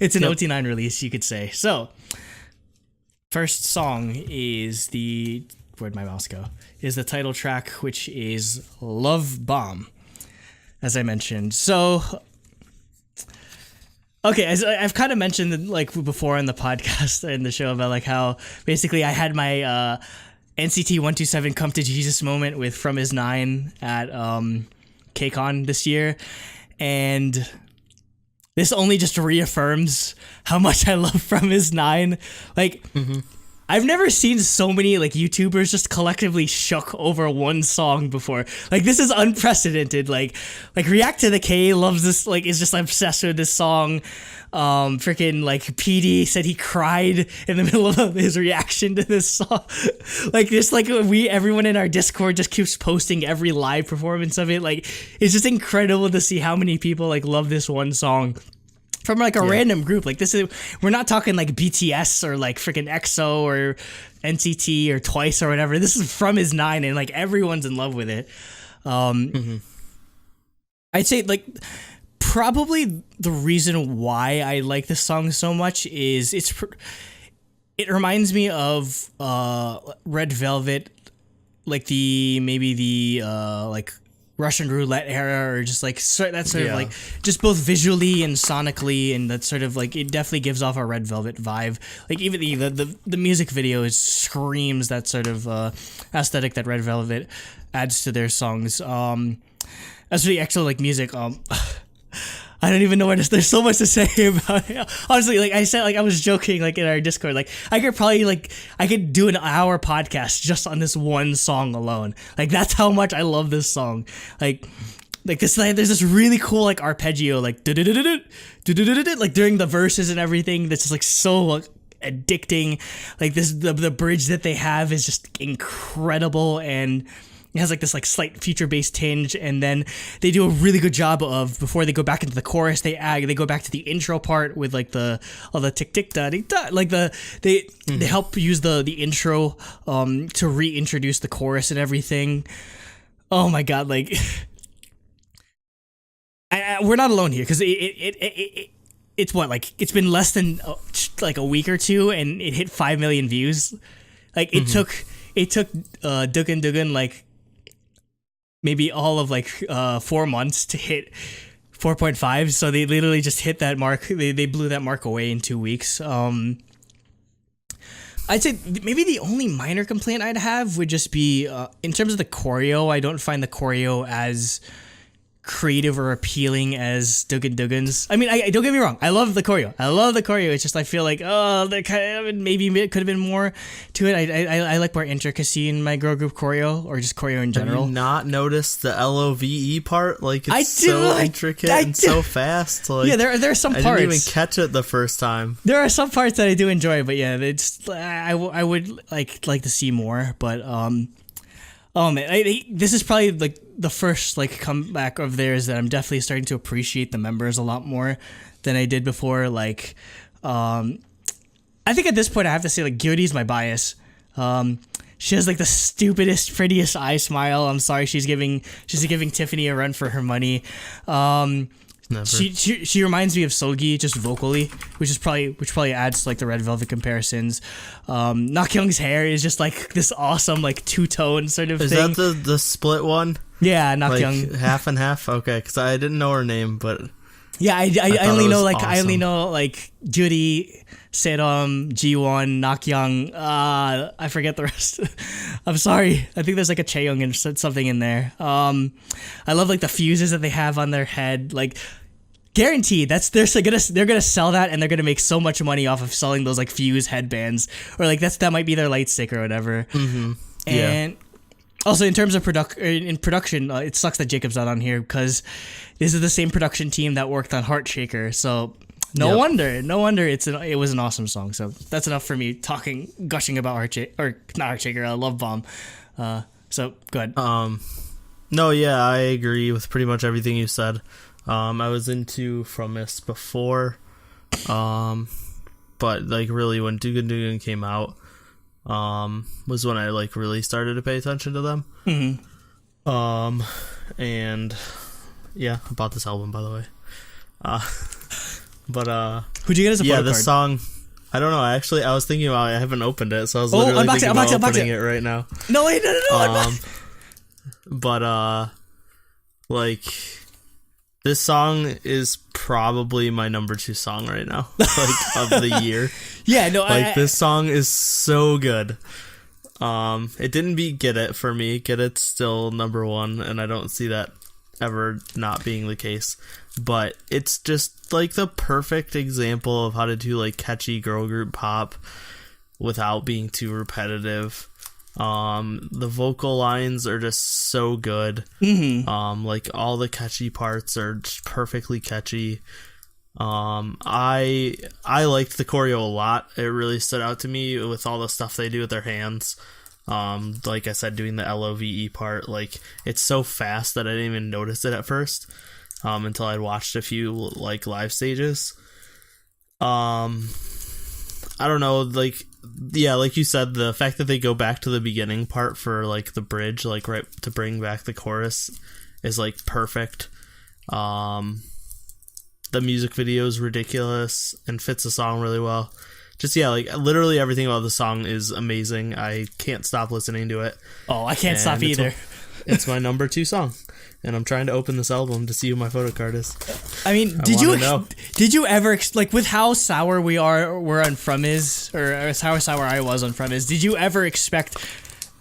It's an OT9 release, you could say. So first song is where'd my mouse go? Is the title track, which is Love Bomb, as I mentioned. So, okay, as I've kind of mentioned like before in the podcast in the show about like how basically I had my NCT 127 Come to Jesus moment with From His 9 at KCON this year, and this only just reaffirms how much I love From His 9. Like, I've never seen so many like YouTubers just collectively shook over one song before. Like, this is unprecedented. Like React to the K loves this, like is just obsessed with this song. Freaking like PD said he cried in the middle of his reaction to this song. Like just like everyone in our Discord just keeps posting every live performance of it. Like, it's just incredible to see how many people like love this one song from like a random group. Like, this is, we're not talking like BTS or like freaking EXO or NCT or Twice or whatever. This is From His 9, and like everyone's in love with it. I'd say like probably the reason why I like this song so much is it reminds me of Red Velvet, like the like Russian Roulette era, or just like that sort of like just both visually and sonically, and that sort of like it definitely gives off a Red Velvet vibe. Like even the music video screams that sort of aesthetic that Red Velvet adds to their songs. As for the actual like music, I don't even know where to. There's so much to say about it. Honestly, like I said, like I was joking, like in our Discord, like I could do an hour podcast just on this one song alone. Like that's how much I love this song. Like this, like, there's this really cool like arpeggio, like like during the verses and everything. That's just like so like addicting. Like this, the bridge that they have is just incredible, and it has like this like slight future-based tinge, and then they do a really good job of, before they go back into the chorus, they go back to the intro part with like all the tick tick da da, like they help use the intro to reintroduce the chorus and everything. Oh my god, like we're not alone here, because it's what, like it's been less than like a week or two, and it hit 5 million views. Like it took Dugan like maybe all of like 4 months to hit 4.5. So they literally just hit that mark. They blew that mark away in 2 weeks. I'd say maybe the only minor complaint I'd have would just be in terms of the choreo. I don't find the choreo as creative or appealing as Dugan Dugan's. I mean, I don't get me wrong. I love the choreo. It's just I feel like there kind of maybe it could have been more to it. I like more intricacy in my girl group choreo or just choreo in general. Have you not noticed the LOVE part? Like it's so intricate and so fast. Like, yeah, there are some parts. I didn't even catch it the first time. There are some parts that I do enjoy, but yeah, it's I would like to see more. But oh man, this is probably like the first like comeback of theirs that I'm definitely starting to appreciate the members a lot more than I did before. Like, I think at this point I have to say like Gyuri's my bias. She has like the stupidest, prettiest eye smile. I'm sorry, she's giving Tiffany a run for her money. Never. She reminds me of Solgi just vocally, which probably adds to like the Red Velvet comparisons. Nakyoung's hair is just like this awesome like two-tone sort of thing. Is that the split one? Yeah, Nakyoung. Like half and half? Okay, because I didn't know her name, but yeah, I only know like awesome. I only know like Judy, Serom, Jiwon, Nakyoung. I forget the rest. I'm sorry. I think there's like a Chaeyoung and something in there. I love like the fuses that they have on their head. Like, guaranteed, they're gonna sell that and they're gonna make so much money off of selling those like fuse headbands, or like that might be their light stick or whatever. Mm-hmm. And yeah. Also, in terms of production, it sucks that Jacob's not on here because this is the same production team that worked on Heart Shaker. So no wonder it was an awesome song. So that's enough for me gushing about Love Bomb. So go ahead. No, yeah, I agree with pretty much everything you said. I was into From Mist before, but like really when Dugan Dugan came out, was when I like really started to pay attention to them. Mm-hmm. And yeah, I bought this album by the way. But who'd you get as a photo card? Yeah, this song, I don't know. Actually, I was thinking about it. I haven't opened it, so I was literally thinking about opening it right now. No, wait, no. But like, this song is probably my number 2 song right now, like of the year. Yeah, no, like this song is so good. It didn't beat Get It for me. Get It's still number 1, and I don't see that ever not being the case. But it's just like the perfect example of how to do like catchy girl group pop without being too repetitive. The vocal lines are just so good. Mm-hmm. Like all the catchy parts are just perfectly catchy. I liked the choreo a lot. It really stood out to me with all the stuff they do with their hands. Like I said, doing the LOVE part, like it's so fast that I didn't even notice it at first, until I'd watched a few like live stages. I don't know, like, yeah, like you said, the fact that they go back to the beginning part for like the bridge, like right to bring back the chorus, is like perfect. The music video is ridiculous and fits the song really well. Just, yeah, like literally everything about the song is amazing. I can't stop listening to it. Oh, I can't stop either. It's my number 2 song, and I'm trying to open this album to see who my photo card is. I mean, did you ever, like, with how sour we're on From Is, or how sour I was on From Is, did you ever expect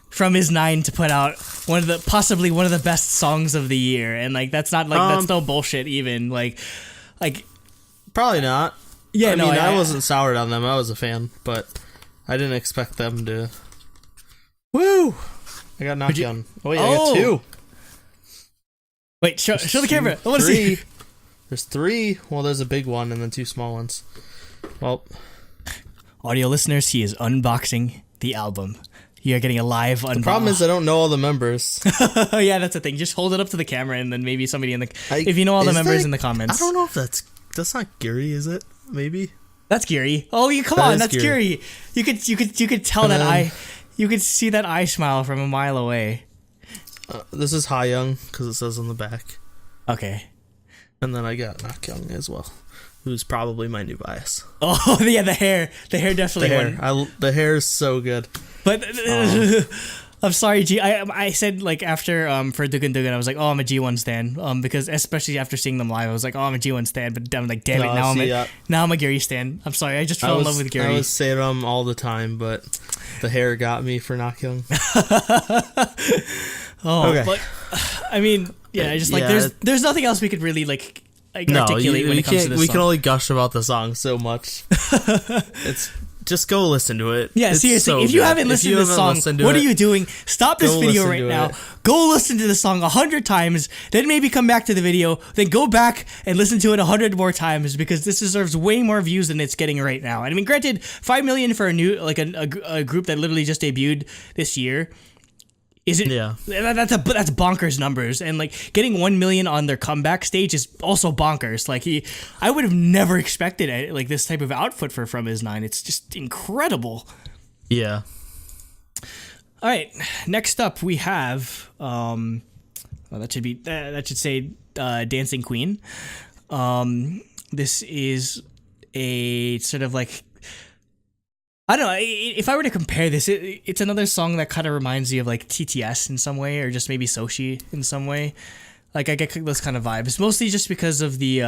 From Is 9 to put out possibly one of the best songs of the year? And like that's not like that's no bullshit even. Like probably not. Yeah, I wasn't soured on them. I was a fan, but I didn't expect them to. Woo! I got knocked down. Oh yeah, I got 2. Wait, show the camera. I want to see. There's 3. Well, there's a big one and then 2 small ones. Well, audio listeners, he is unboxing the album. You are getting a live unboxing. The problem is I don't know all the members. Yeah, that's the thing. Just hold it up to the camera and then maybe somebody if you know all the members in the comments. I don't know if that's not Gary, is it? Maybe that's Gary. Oh, come on, that's Gary. You could tell you could see that eye smile from a mile away. This is Hayoung because it says on the back. Okay. And then I got Nakyoung as well, who's probably my new bias. Oh yeah, the hair definitely. The hair is so good. But I'm sorry, G. I said like after for Dugan Dugan, I was like, oh, I'm a G1 stan. Because especially after seeing them live, I was like, oh, I'm a G1 stan. But I'm like, damn it, now I'm a Gary stan. I'm sorry, I just fell in love with Gary. I was Serum all the time, but the hair got me for not killing. Okay. But I mean, yeah, I just like there's nothing else we could really like articulate when it comes to this song. We can only gush about the song so much. It's just go listen to it. Yeah, it's seriously, so if you haven't listened to this song, what are you doing? Stop this video right now. Go listen to the song 100 times, then maybe come back to the video, then go back and listen to it 100 more times because this deserves way more views than it's getting right now. And I mean, granted, 5 million for a new like a group that literally just debuted this year. Is it? Yeah. That's bonkers numbers, and like getting 1 million on their comeback stage is also bonkers. Like I would have never expected like this type of output from his 9. It's just incredible. Yeah. All right. Next up, we have that should say Dancing Queen. This is a sort of like. I don't know, if I were to compare this, it's another song that kind of reminds me of like TTS in some way, or just maybe Soshi in some way. Like I get those kind of vibes, mostly just because of the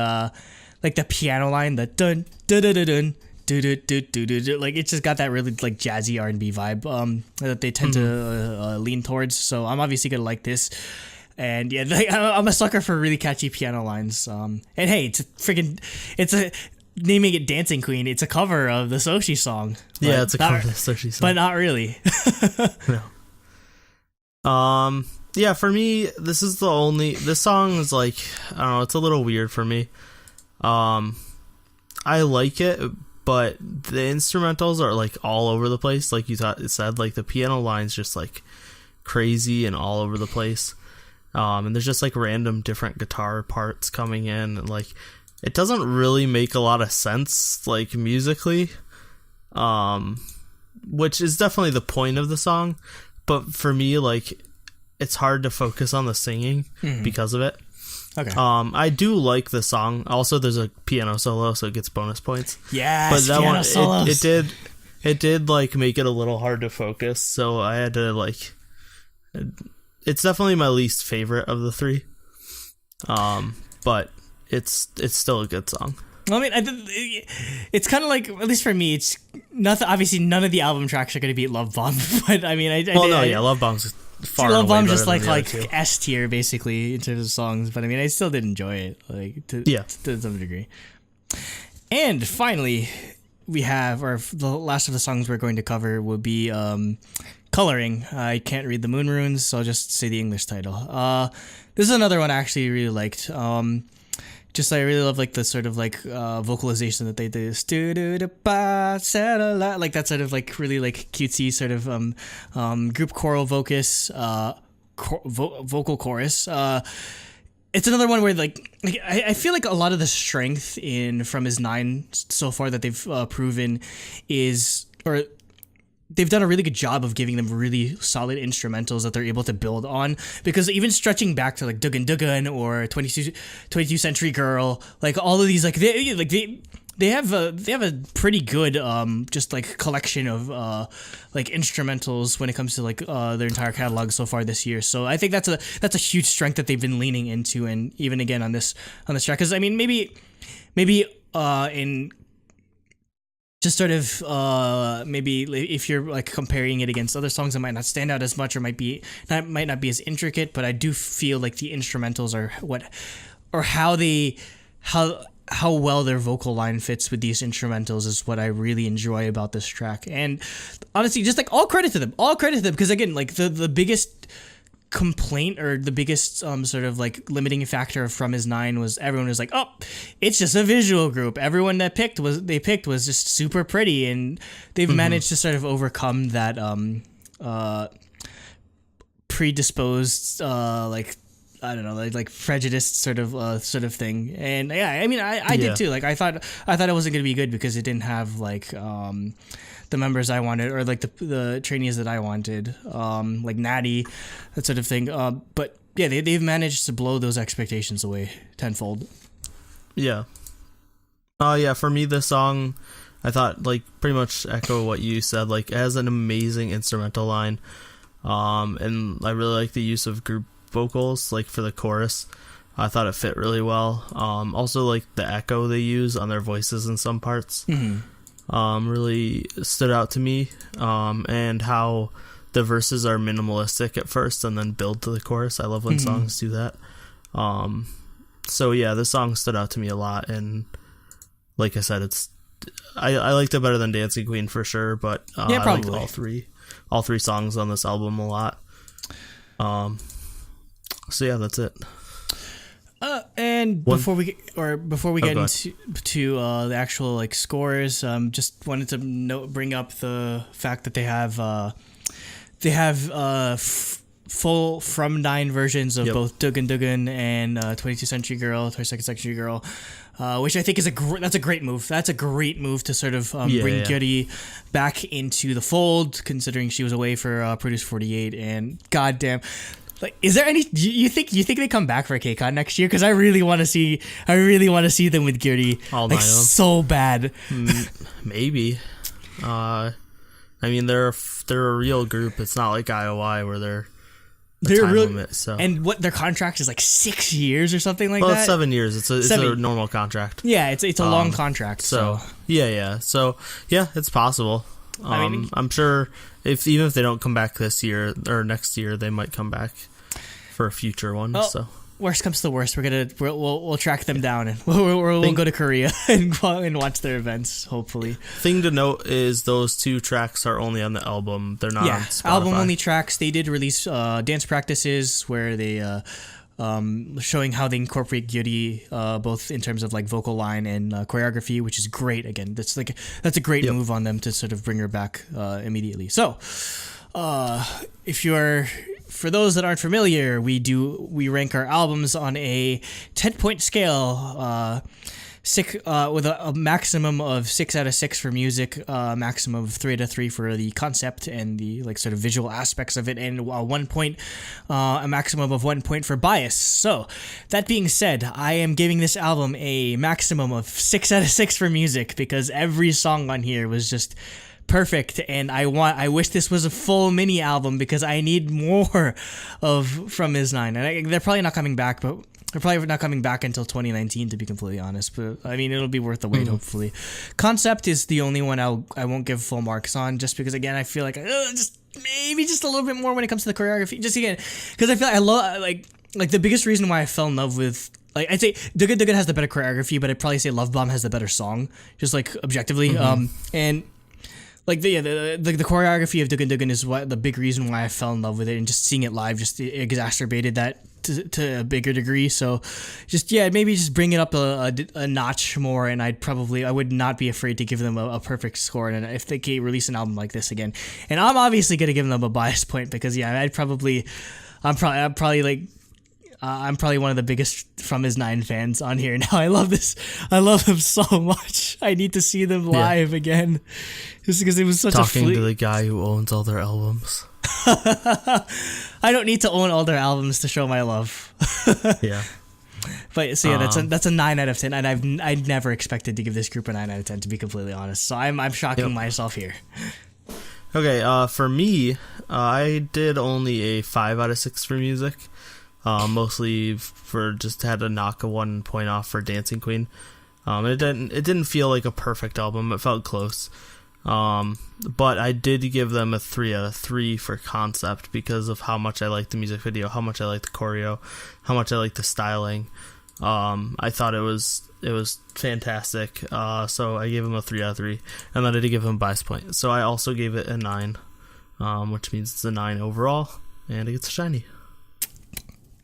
like the piano line, the dun dun dun dun dun dun dun dun dun, like it just got that really like jazzy R&B vibe that they tend to lean towards. So I'm obviously gonna like this. And yeah, like, I'm a sucker for really catchy piano lines. And hey, naming it Dancing Queen, it's a cover of the Soshi song. Yeah, it's a cover of the Soshi song. But not really. No. Yeah, for me, this song is like, I don't know, it's a little weird for me. I like it, but the instrumentals are like all over the place. Like you said, like the piano line's just like crazy and all over the place. And there's just like random different guitar parts coming in, and like it doesn't really make a lot of sense, like musically, which is definitely the point of the song. But for me, like, it's hard to focus on the singing because of it. Okay. I do like the song. Also, there's a piano solo, so it gets bonus points. Yes, but that piano solos. It did like make it a little hard to focus. So I had to like. It's definitely my least favorite of the 3. But it's still a good song. I mean, it's kind of like, at least for me, it's nothing. Obviously, none of the album tracks are going to beat Love Bomb, but I mean, Love Bomb's far. Love Bomb's just like S tier basically in terms of songs, but I mean, I still did enjoy it, like to some degree. And finally, we have the last of the songs we're going to cover will be Coloring. I can't read the Moon Runes, so I'll just say the English title. This is another one I actually really liked. Just I really love like the sort of like vocalization that they do. Like that sort of like really like cutesy sort of group choral vocal chorus. It's another one where like I feel like a lot of the strength from his 9 so far that they've proven is, or they've done a really good job of giving them really solid instrumentals that they're able to build on, because even stretching back to like Dugan Dugan or 22 Century Girl, like all of these they have a pretty good just like collection of like instrumentals when it comes to like their entire catalog so far this year. So I think that's a huge strength that they've been leaning into, and even again on this track, because I mean maybe in just sort of maybe if you're like comparing it against other songs that might not stand out as much or might not be as intricate, but I do feel like the instrumentals are how well their vocal line fits with these instrumentals is what I really enjoy about this track. And honestly, just like all credit to them, because again, like the biggest complaint or the biggest sort of like limiting factor from his 9 was everyone was like, oh, it's just a visual group. Everyone that they picked was just super pretty, and they've managed to sort of overcome that predisposed like I don't know, like prejudiced sort of thing. And yeah, I mean I did too. Like I thought it wasn't gonna be good because it didn't have like the members I wanted, or like the trainees that I wanted, like Natty, that sort of thing. But yeah, they've managed to blow those expectations away tenfold. Yeah. Yeah, for me, this song, I thought like pretty much echo what you said. Like it has an amazing instrumental line. And I really like the use of group vocals, like for the chorus. I thought it fit really well. Also, like the echo they use on their voices in some parts, really stood out to me. And how the verses are minimalistic at first and then build to the chorus. I love when songs do that. So yeah, this song stood out to me a lot, and like I said, I liked it better than Dancing Queen for sure, but yeah, probably. I liked all three songs on this album a lot. So yeah, that's it. And before we get into the actual like scores, just wanted to bring up the fact that they have full From 9 versions of both Dugan Dugan and 22nd Century Girl, which I think is that's a great move. That's a great move to sort of bring Gyuri back into the fold, considering she was away for Produce 48, and goddamn. Like, is there any? You think they come back for KCON next year? Because I really want to see them with Gyuri, like so bad. Maybe. I mean, they're a real group. It's not like IOI where they're time limit. So, and what their contract is like 6 years or something like that. Well, it's 7 years. It's a normal contract. Yeah, it's a long contract. So yeah. So yeah, it's possible. I mean, I'm sure even if they don't come back this year or next year, they might come back for a future one. So worst comes to worst, we'll track them down, and we'll go to Korea and watch their events. Hopefully. Thing to note is those 2 tracks are only on the album. They're not on Spotify. Album only tracks. They did release dance practices where they showing how they incorporate Gyuri both in terms of like vocal line and choreography, which is great. Again, that's a great move on them to sort of bring her back immediately. So for those that aren't familiar, we rank our albums on a 10-point scale, with a maximum of 6 out of 6 for music, maximum of 3 out of 3 for the concept and the like sort of visual aspects of it, and a maximum of 1 point for bias. So that being said, I am giving this album a maximum of 6 out of 6 for music, because every song on here was just perfect, and I wish this was a full mini album, because I need more of From Is 9, and they're probably not coming back, but they're probably not coming back until 2019, to be completely honest. But I mean, it'll be worth the wait, hopefully. Concept is the only one I won't give full marks on, just because again I feel like just a little bit more when it comes to the choreography. Just again, because I feel like I love like the biggest reason why I fell in love with. Like, I'd say Dugan Dugan has the better choreography, but I'd probably say Love Bomb has the better song, just like objectively. And like the choreography of Dugan Dugan is the big reason why I fell in love with it, and just seeing it live just exacerbated that to a bigger degree. So maybe just bring it up a notch more, and I would not be afraid to give them a perfect score. And if they can release an album like this again, and I'm obviously gonna give them a bias point, because I'm probably one of the biggest From His 9 fans on here now. I love him so much. I need to see them live again, just because it was such talking to the guy who owns all their albums. I don't need to own all their albums to show my love. Yeah. But so yeah, that's a 9 out of 10, and I'd never expected to give this group a 9 out of 10, to be completely honest. So I'm shocking myself here. Okay, for me, I did only a 5 out of 6 for music. Mostly for just had to knock a 1 point off for Dancing Queen. It didn't feel like a perfect album. It felt close. But I did give them a 3 out of 3 for concept, because of how much I liked the music video, how much I liked the choreo, how much I liked the styling. I thought it was fantastic. So I gave them a 3 out of 3, and then I did give them a bias point. So I also gave it a 9, which means it's a 9 overall, and it gets a shiny.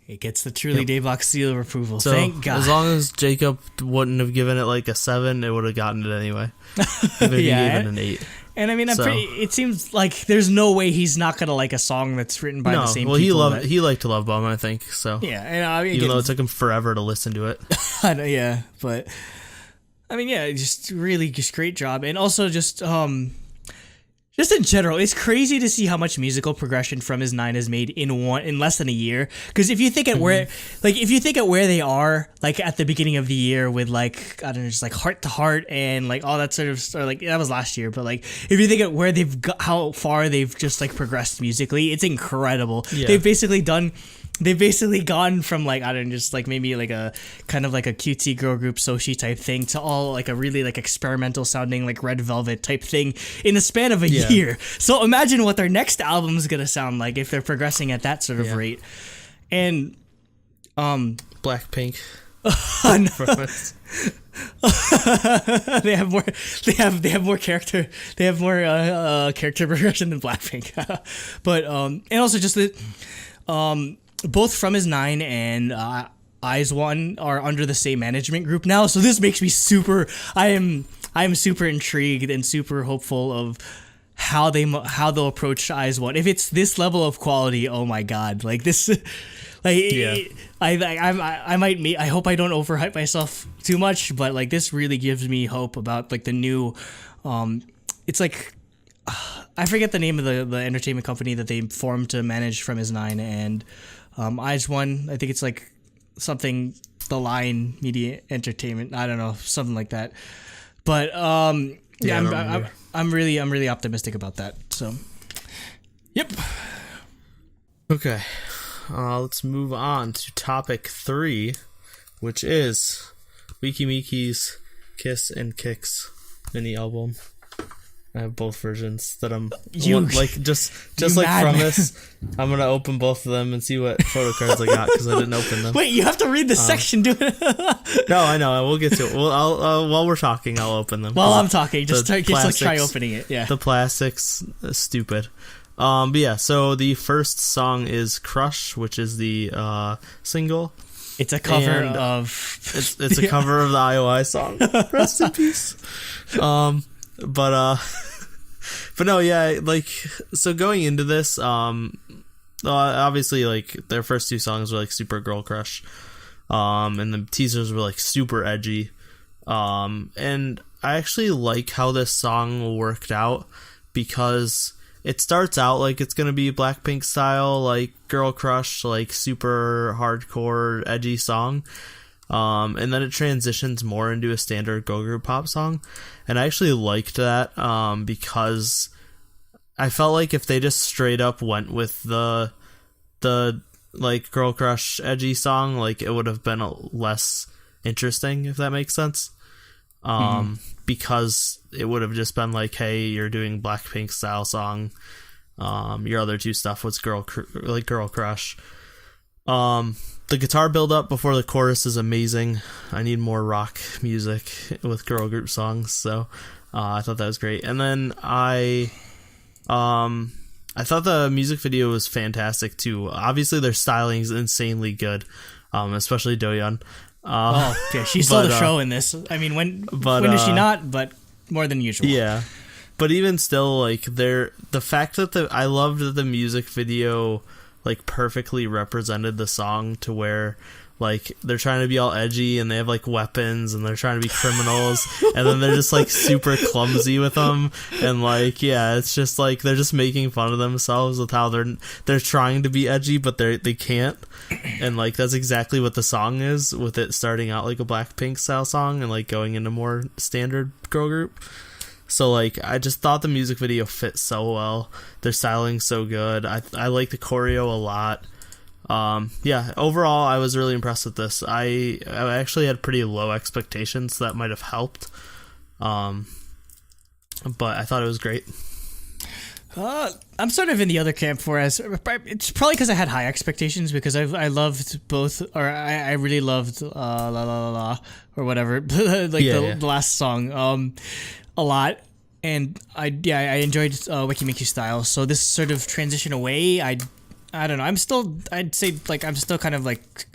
It gets the truly Daebak seal of approval. So, thank God. As long as Jacob wouldn't have given it like a 7, it would have gotten it anyway. Even if he gave it an 8. And I mean, it seems like there's no way he's not gonna like a song that's written by the same people. He liked Love Bomb, I think. So yeah, and I mean, even though it took him forever to listen to it. I know, yeah, but I mean, yeah, just really just great job, and also just Just in general, it's crazy to see how much musical progression From His Nine has made in less than a year. Because if you think at where they are, like at the beginning of the year with like, I don't know, just like Heart to Heart and like all that sort of stuff, like that was last year. But like if you think at where they've got, how far they've just like progressed musically, it's incredible. Yeah. They've basically gone from like, I don't know, just like maybe like a kind of like a cutesy girl group Soshi type thing to all like a really like experimental sounding like Red Velvet type thing in the span of a year. So imagine what their next album is gonna sound like if they're progressing at that sort of rate. And Blackpink. They have more character progression than Blackpink. But and also just that both From His Nine and IZ*ONE are under the same management group now, so this makes me I am super intrigued and super hopeful of how they'll approach IZ*ONE. If it's this level of quality, oh my god, like this, like I hope I don't overhype myself too much, but like this really gives me hope about like the new, it's like. I forget the name of the entertainment company that they formed to manage From His Nine and IZ*ONE. I think it's like something The Line Media Entertainment. I don't know, something like that. But I'm really optimistic about that. So, yep. Okay, let's move on to topic 3, which is Weki Meki's Kiss and Kicks mini album. I have both versions that I'm just like from this. I'm gonna open both of them and see what photo cards I got because I didn't open them. Wait, you have to read the section, dude. No, I know. We'll get to it. Well, I'll while we're talking, I'll open them. While I'm talking, just try opening it. Yeah, the plastics, stupid. But yeah. So the first song is "Crush," which is the single. It's a cover of. It's a cover of the IOI song. Rest in peace. But no, yeah, like, so going into this, obviously, like, their first 2 songs were, like, super girl crush, and the teasers were, like, super edgy, and I actually like how this song worked out, because it starts out like it's gonna be Blackpink style, like, girl crush, like, super hardcore, edgy song, and then it transitions more into a standard girl group pop song, and I actually liked that because I felt like if they just straight up went with the like girl crush edgy song, like it would have been less interesting, if that makes sense. Because it would have just been like, hey, you're doing Blackpink style song, your other 2 stuff was girl crush. The guitar build up before the chorus is amazing. I need more rock music with girl group songs, so I thought that was great. And then I thought the music video was fantastic too. Obviously their styling is insanely good, especially Doyeon. She stole the show in this. I mean, when is she not? But more than usual. Yeah, but even still, like the fact that I loved that the music video like perfectly represented the song to where like they're trying to be all edgy and they have like weapons and they're trying to be criminals and then they're just like super clumsy with them, and like it's just like they're just making fun of themselves with how they're trying to be edgy but they can't, and like that's exactly what the song is, with it starting out like a Blackpink style song and like going into more standard girl group. So, like, I just thought the music video fit so well. Their styling's so good. I like the choreo a lot. Overall, I was really impressed with this. I actually had pretty low expectations, so that might have helped. But I thought it was great. I'm sort of in the other camp, whereas it's probably because I had high expectations, because I loved both, or I really loved La La La La or whatever, the last song a lot, and I enjoyed Weki Meki style. So this sort of transition away, I don't know. I'd say like I'm still kind of like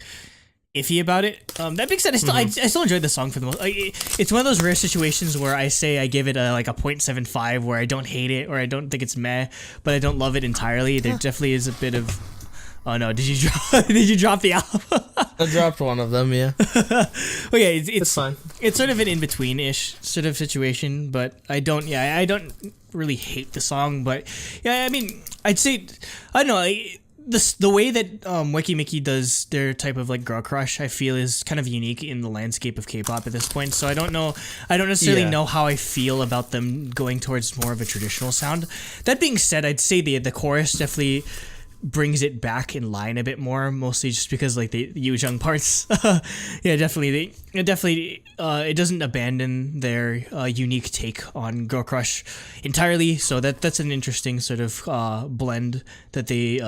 iffy about it. That being said, I still enjoyed the song for the most. Like, it's one of those rare situations where I say I give it a 0.75, where I don't hate it or I don't think it's meh, but I don't love it entirely. There definitely is a bit of Oh no! Did you drop? Did you drop the album? I dropped one of them. Yeah. Well, yeah, it's fine. It's sort of an in between ish sort of situation, but I don't really hate the song, but yeah, I mean, I'd say I don't know. The way that Weki Meki does their type of like girl crush, I feel is kind of unique in the landscape of K-pop at this point. So I don't necessarily know how I feel about them going towards more of a traditional sound. That being said, I'd say the chorus definitely brings it back in line a bit more, mostly just because like the Yoo-jung parts. Yeah, definitely. It doesn't abandon their unique take on girl crush entirely. So that's an interesting sort of blend that they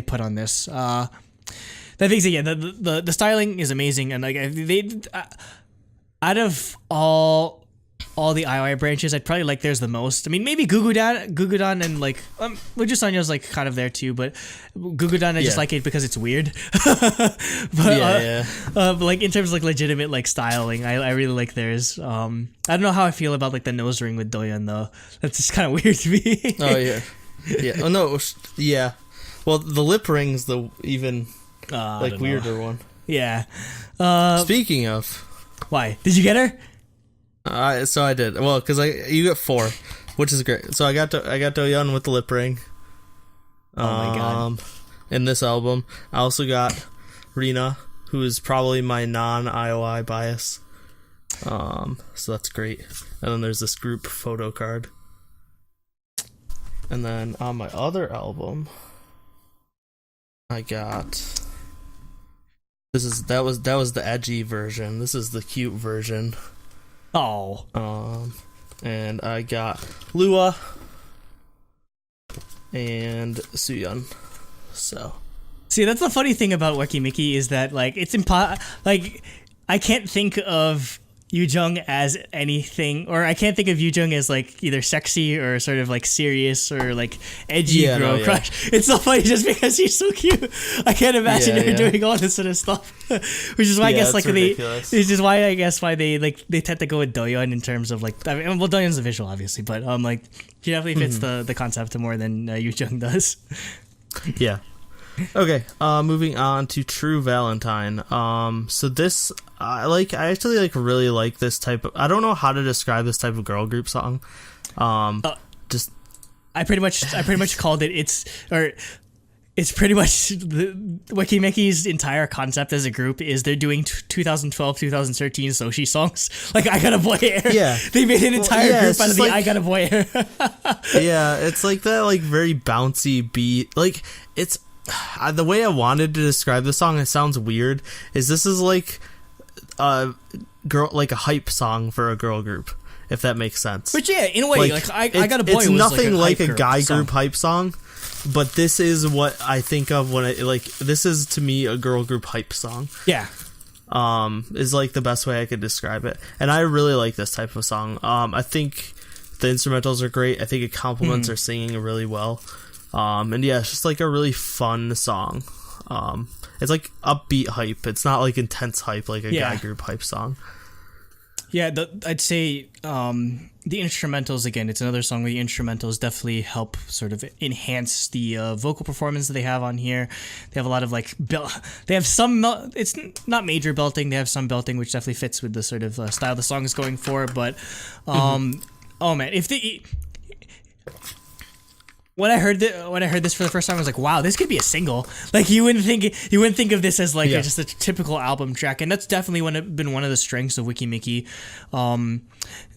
put on this. That being said, yeah, the styling is amazing, and like they out of all the IOI branches, I'd probably like theirs the most. I mean, maybe Gugudan and like Lujusanyo's like kind of there too, but Gugudan I just like it because it's weird. But like in terms of like legitimate like styling, I really like theirs. I don't know how I feel about like the nose ring with Doyeon though. That's just kind of weird to me. Oh yeah, yeah. Oh no, yeah. Well, the lip ring's the even like weirder one. Yeah. Speaking of, why did you get her? So I did. Well, because you got 4, which is great. So I got Doyeon with the lip ring. Oh my god! In this album, I also got Rina, who is probably my non-IOI bias. So that's great. And then there's this group photo card. And then on my other album, I got that was the edgy version. This is the cute version. Oh. And I got Lua and Suyeon. So. See, that's the funny thing about Weki Meki is that like it's like I can't think of Yoo-jung as anything, or I can't think of Yoo-jung as like either sexy or sort of like serious or like edgy girl crush. It's so funny just because he's so cute. I can't imagine her doing all this sort of stuff, which is why I guess like ridiculous. why they tend to go with Doyeon in terms of like well Doyeon's the visual obviously, but like he definitely fits the concept more than Yoo-jung does. Yeah. Okay, moving on to True Valentine. So this, I actually like really like this type of, I don't know how to describe this type of girl group song. Just I pretty much called it. It's pretty much the Weki Meki's entire concept as a group is they're doing 2012, 2013 Soshi songs. Like I Got a Boy Hair. Yeah, they made an entire group out of the I Got a Boy Hair. Yeah, it's like that like very bouncy beat. Like it's. The way I wanted to describe the song, it sounds weird, is this is like a girl, like a hype song for a girl group, if that makes sense. But yeah, in a way, like I Got a Boy it's was nothing like a guy song. group hype song, but this is what I think of when this is to me a girl group hype song. Yeah. Is like the best way I could describe it. And I really like this type of song. I think the instrumentals are great. I think it complements her singing really well. And yeah, it's just like a really fun song. It's like upbeat hype. It's not like intense hype like a guy group hype song. Yeah, I'd say the instrumentals, again, it's another song where the instrumentals definitely help sort of enhance the vocal performance that they have on here. They have a lot of like they have some it's not major belting, they have some belting which definitely fits with the sort of style the song is going for, but oh man, if the When I heard this for the first time, I was like, "Wow, this could be a single." Like you wouldn't think of this as like just a typical album track, and that's definitely been one of the strengths of Weki Meki,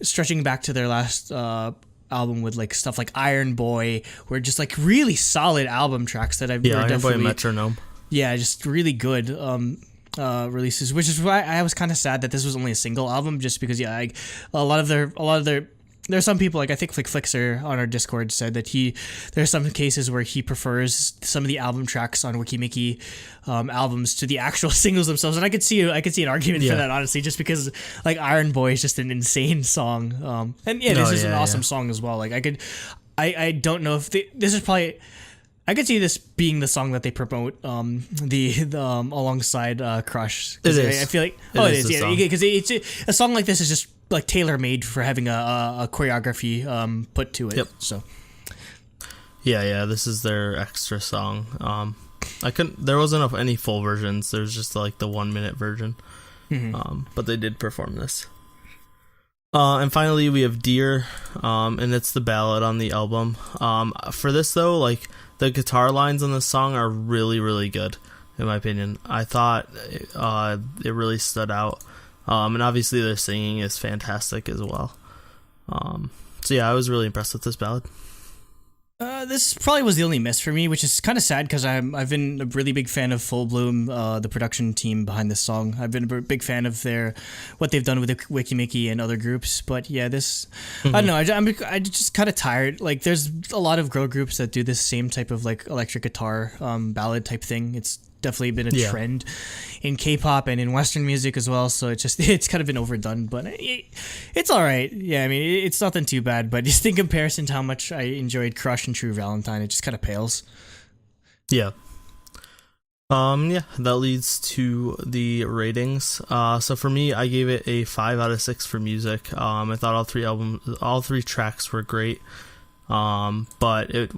stretching back to their last album with like stuff like Iron Boy, were just like really solid album tracks that I've Iron Boy and Metronome. Yeah, just really good releases, which is why I was kind of sad that this was only a single album, just because a lot of their. There are some people, like I think Flixer on our Discord said that there are some cases where he prefers some of the album tracks on Weki Meki albums to the actual singles themselves, and I could see an argument for that, honestly, just because like Iron Boy is just an insane song, and this is an awesome song as well. Like I don't know if this is probably. I could see this being the song that they promote alongside Crush. It is. I feel like it is, yeah, because it's a song like this is just like tailor made for having a choreography put to it. Yep. So yeah, this is their extra song. There wasn't any full versions. There's just like the 1 minute version. But they did perform this. And finally we have Deer, and it's the ballad on the album. For this though, like the guitar lines on this song are really, really good, in my opinion. I thought it really stood out. And obviously their singing is fantastic as well. So yeah, I was really impressed with this ballad. This probably was the only miss for me, which is kind of sad because I've been a really big fan of Full Bloom, the production team behind this song. I've been a big fan of what they've done with Weki Meki and other groups. But yeah, this I don't know. I'm just kind of tired. Like, there's a lot of girl groups that do this same type of like electric guitar ballad type thing. It's definitely been a trend in K-pop and in Western music as well, so it's kind of been overdone, but it's all right. Yeah, I mean, it's nothing too bad, but just in comparison to how much I enjoyed Crush and True Valentine, it just kind of pales. Yeah. That leads to the ratings. So for me, I gave it a 5 out of 6 for music. I thought all three tracks were great. But it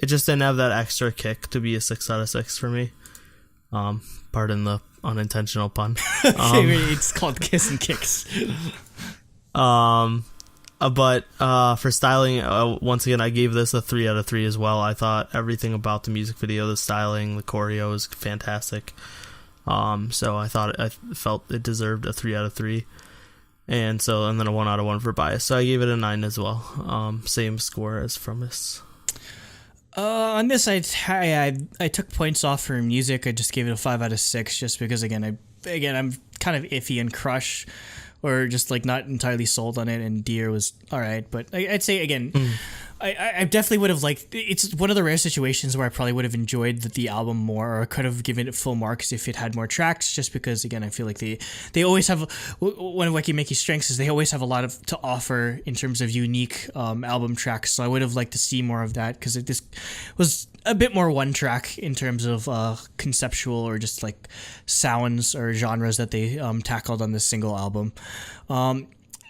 just didn't have that extra kick to be a 6 out of 6 for me. Pardon the unintentional pun. It's called Kiss and Kicks. But for styling, once again, I gave this a 3 out of 3 as well. I thought everything about the music video, the styling, the choreo was fantastic. So I felt it deserved a 3 out of 3. And then a 1 out of 1 for bias. So I gave it a 9 as well. Same score as from this. On this, I took points off for music. I just gave it a 5 out of 6 just because, again, I'm kind of iffy on Crush, or just like not entirely sold on it, and Deer was all right. But I'd say, again, I definitely would have liked. It's one of the rare situations where I probably would have enjoyed the album more, or could have given it full marks if it had more tracks. Just because, again, I feel like they always have, one of Weki Meki's strengths is they always have a lot to offer in terms of unique album tracks. So I would have liked to see more of that, because this was a bit more one track in terms of conceptual or just like sounds or genres that they tackled on this single album.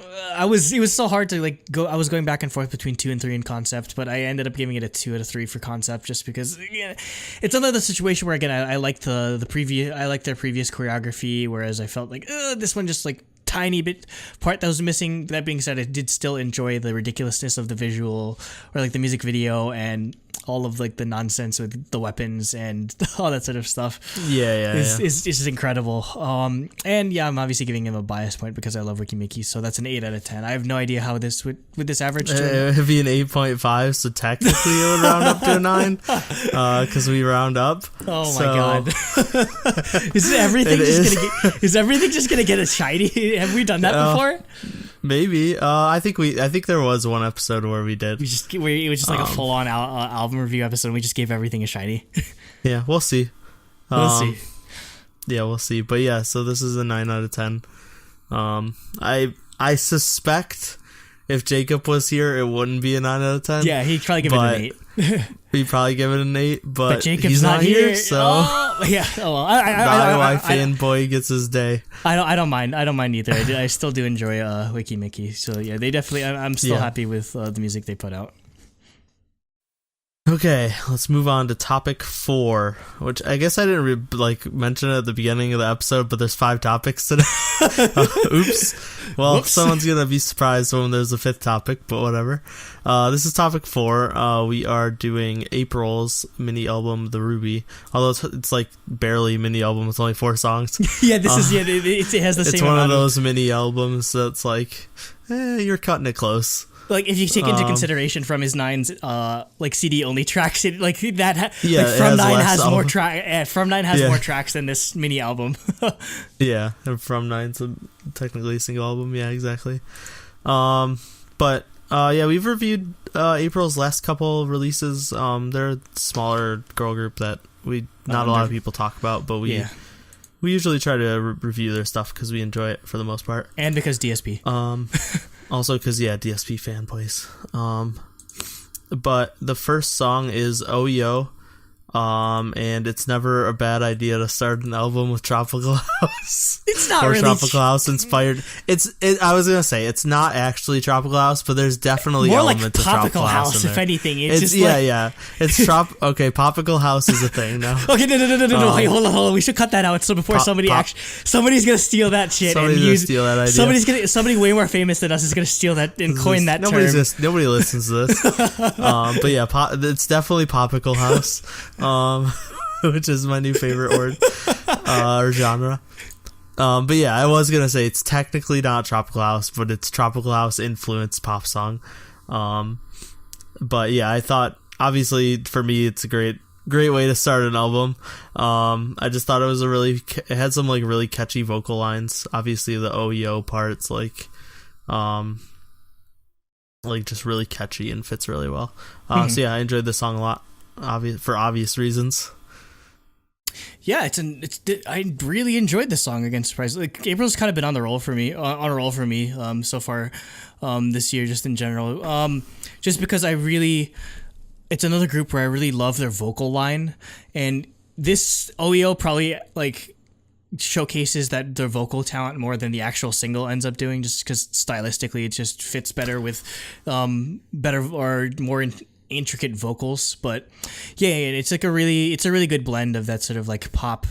It was so hard to like go. I was going back and forth between 2 and 3 in concept, but I ended up giving it a 2 out of 3 for concept, just because it's another situation where, again, I liked the previous. I liked their previous choreography, whereas I felt like this one just like tiny bit part that was missing. That being said, I did still enjoy the ridiculousness of the visual, or like the music video, and all of like the nonsense with the weapons and all that sort of stuff. It's just incredible. And yeah, I'm obviously giving him a bias point because I love Weki Meki, so that's an 8 out of 10. I have no idea how this would this average to. It would be an 8.5, so technically it would round up to a 9, because we round up. Oh my god! Is everything just gonna get a shiny? Have we done that before? Maybe. I think there was one episode where we did. It was just like a full-on album review episode, and we just gave everything a shiny. Yeah, we'll see. We'll see. Yeah, we'll see. But yeah, so this is a 9 out of 10. I suspect if Jacob was here, it wouldn't be a 9 out of 10. Yeah, he'd probably give it an 8. He'd probably give it an 8, but Jacob's he's not here, so yeah. Oh well, why fanboy gets his day. I don't mind either. I still do enjoy Weki Meki. So yeah, they definitely. I'm still happy with the music they put out. Okay, let's move on to topic 4, which I guess I didn't mention it at the beginning of the episode, but there's 5 topics today. Oops. Well, Whoops. Someone's gonna be surprised when there's a 5th topic, but whatever. This is topic 4. We are doing April's mini album, The Ruby. Although it's like barely mini album, it's only 4 songs. Yeah, it has the same. It's one of those mini albums that's like, you're cutting it close. Like, if you take into consideration from his 9's like CD only tracks, like that. Yeah, like From 9 has album. more track. From 9 has more tracks than this mini album. Yeah, and From 9's technically a single album. Yeah, exactly. But we've reviewed April's last couple releases. They're a smaller girl group that not a lot of people talk about, but we usually try to review their stuff because we enjoy it for the most part, and because DSP. Also because DSP fanboys. But the first song is Oh Yo, and it's never a bad idea to start an album with Tropical House. It's not or really tropical house inspired. I was gonna say it's not actually tropical house, but there's definitely more elements like of tropical house, house in if there. anything. It's just yeah. It's okay. Tropical house is a thing now. Okay, no. Wait, hold on. We should cut that out. So before somebody's gonna steal that shit and steal that idea. Somebody way more famous than us is gonna steal that and coin that term. Nobody listens to this. But yeah, it's definitely popical house, which is my new favorite word or genre. But yeah, I was gonna say it's technically not tropical house, but it's tropical house influenced pop song. But yeah, I thought obviously for me it's a great way to start an album. I just thought it had some like really catchy vocal lines. Obviously the OEO part's like just really catchy and fits really well. So yeah, I enjoyed the song a lot, for obvious reasons. Yeah, I really enjoyed this song against Surprise. Like April's kind of been on a roll for me so far this year, just in general. Just because it's another group where I really love their vocal line, and this OEO probably like showcases that their vocal talent more than the actual single ends up doing, just because stylistically it just fits better with better or more intricate vocals. But yeah, it's a really good blend of that sort of like pop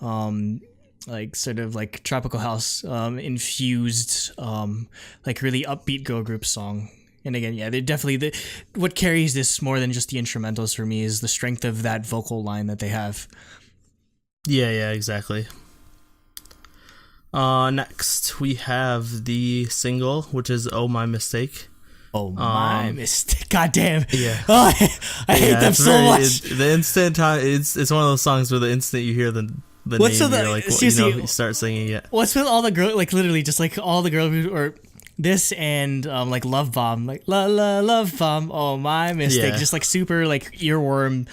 like sort of like tropical house infused like really upbeat girl group song. And again, yeah, they're definitely what carries this more than just the instrumentals for me is the strength of that vocal line that they have. Yeah, exactly. Next we have the single, which is "Oh My Mistake." Oh my mistake! God damn! Yeah, I hate them so much. The instant time, it's one of those songs where the instant you hear the name, you're like, you start singing it. What's with all the girl, like literally just like all the girl or this and like Love Bomb, like Love Bomb. Oh my mistake! Yeah. Just like super like earworm,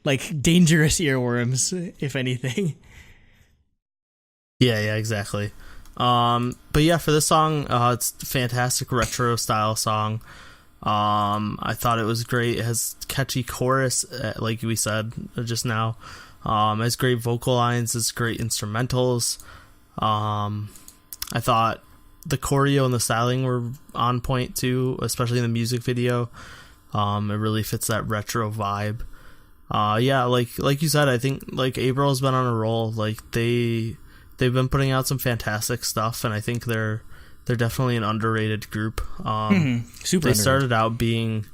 like dangerous earworms, if anything. Yeah, exactly. But yeah, for this song, it's a fantastic retro style song. I thought it was great. It has catchy chorus, like we said just now. It has great vocal lines. It's great instrumentals. I thought the choreo and the styling were on point too, especially in the music video. It really fits that retro vibe. Yeah, like you said, I think like April's been on a roll. Like they've been putting out some fantastic stuff, and I think they're definitely an underrated group. Super. They started out being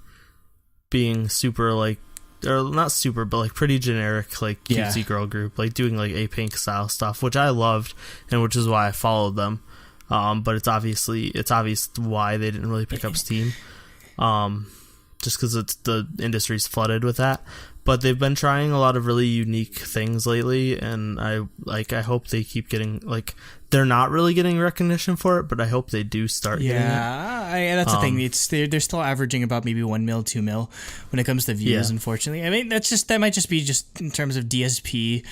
super like, or not super, but like pretty generic, like cutesy girl group, like doing like A-Pink style stuff, which I loved, and which is why I followed them. But it's obvious why they didn't really pick up steam. Just because the industry's flooded with that. But they've been trying a lot of really unique things lately, and I hope they keep getting, like, they're not really getting recognition for it, but I hope they do start getting it. Yeah, that's the thing. They're still averaging about maybe 1 mil, 2 mil when it comes to views, unfortunately. I mean, that might just be just in terms of DSP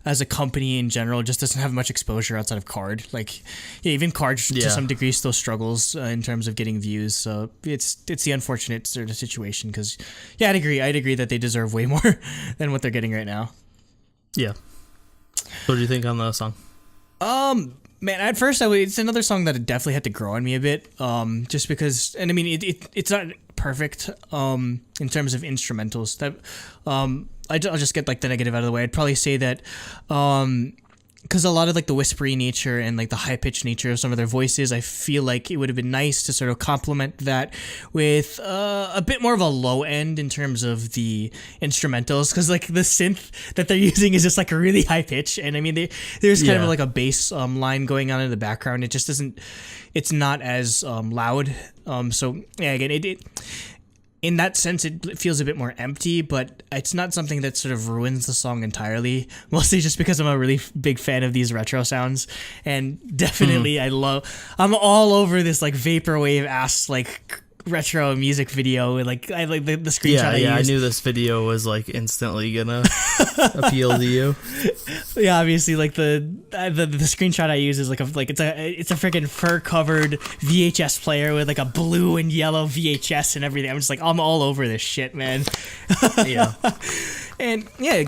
as a company in general, just doesn't have much exposure outside of Card. Like, yeah, even Card to some degree still struggles in terms of getting views, so it's the unfortunate sort of situation, because, yeah, I'd agree that they deserve way more than what they're getting right now. Yeah. What do you think on the song? Man, at first it's another song that definitely had to grow on me a bit. Just because, and I mean, it's not perfect. In terms of instrumentals, that I'll just get like the negative out of the way. I'd probably say that, because a lot of like the whispery nature and like the high pitched nature of some of their voices, I feel like it would have been nice to sort of complement that with a bit more of a low end in terms of the instrumentals, because like the synth that they're using is just like a really high pitch, and I mean there's kind of like a bass line going on in the background. It just doesn't, it's not as loud. So yeah, again, it in that sense, it feels a bit more empty, but it's not something that sort of ruins the song entirely, mostly just because I'm a really big fan of these retro sounds. And definitely I'm all over this like vaporwave ass like retro music video, and like I like the screenshot I used. I knew this video was like instantly gonna appeal to you. Yeah, obviously, like the screenshot I use is it's a freaking fur covered VHS player with like a blue and yellow VHS and everything. I'm just like, I'm all over this shit, man. Yeah. And yeah,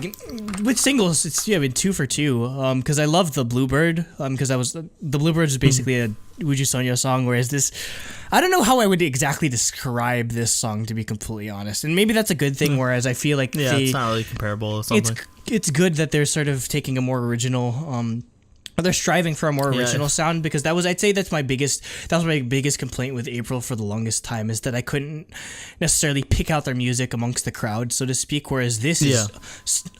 with singles, it's been 2 for 2. Because I love the Bluebird. Because the Bluebird is basically a Uju Sonya song, whereas this, I don't know how I would exactly describe this song, to be completely honest. And maybe that's a good thing. Whereas I feel like it's not really comparable or something. It's good that they're sort of taking a more original. They're striving for a more original sound, because I'd say that was my biggest complaint with April for the longest time, is that I couldn't necessarily pick out their music amongst the crowd, so to speak, whereas this is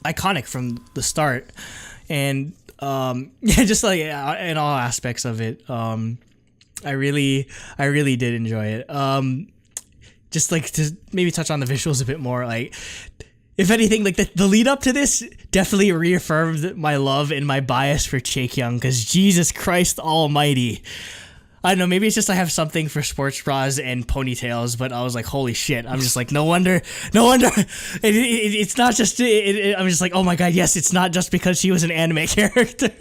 iconic from the start. And just like in all aspects of it, I really did enjoy it. Just like to maybe touch on the visuals a bit more, like, if anything, like the lead up to this definitely reaffirmed my love and my bias for Chaekyoung, because Jesus Christ almighty. I don't know, maybe it's just I have something for sports bras and ponytails, but I was like, holy shit. I'm just like, no wonder. It's not just, I'm just like, oh my god, yes, it's not just because she was an anime character.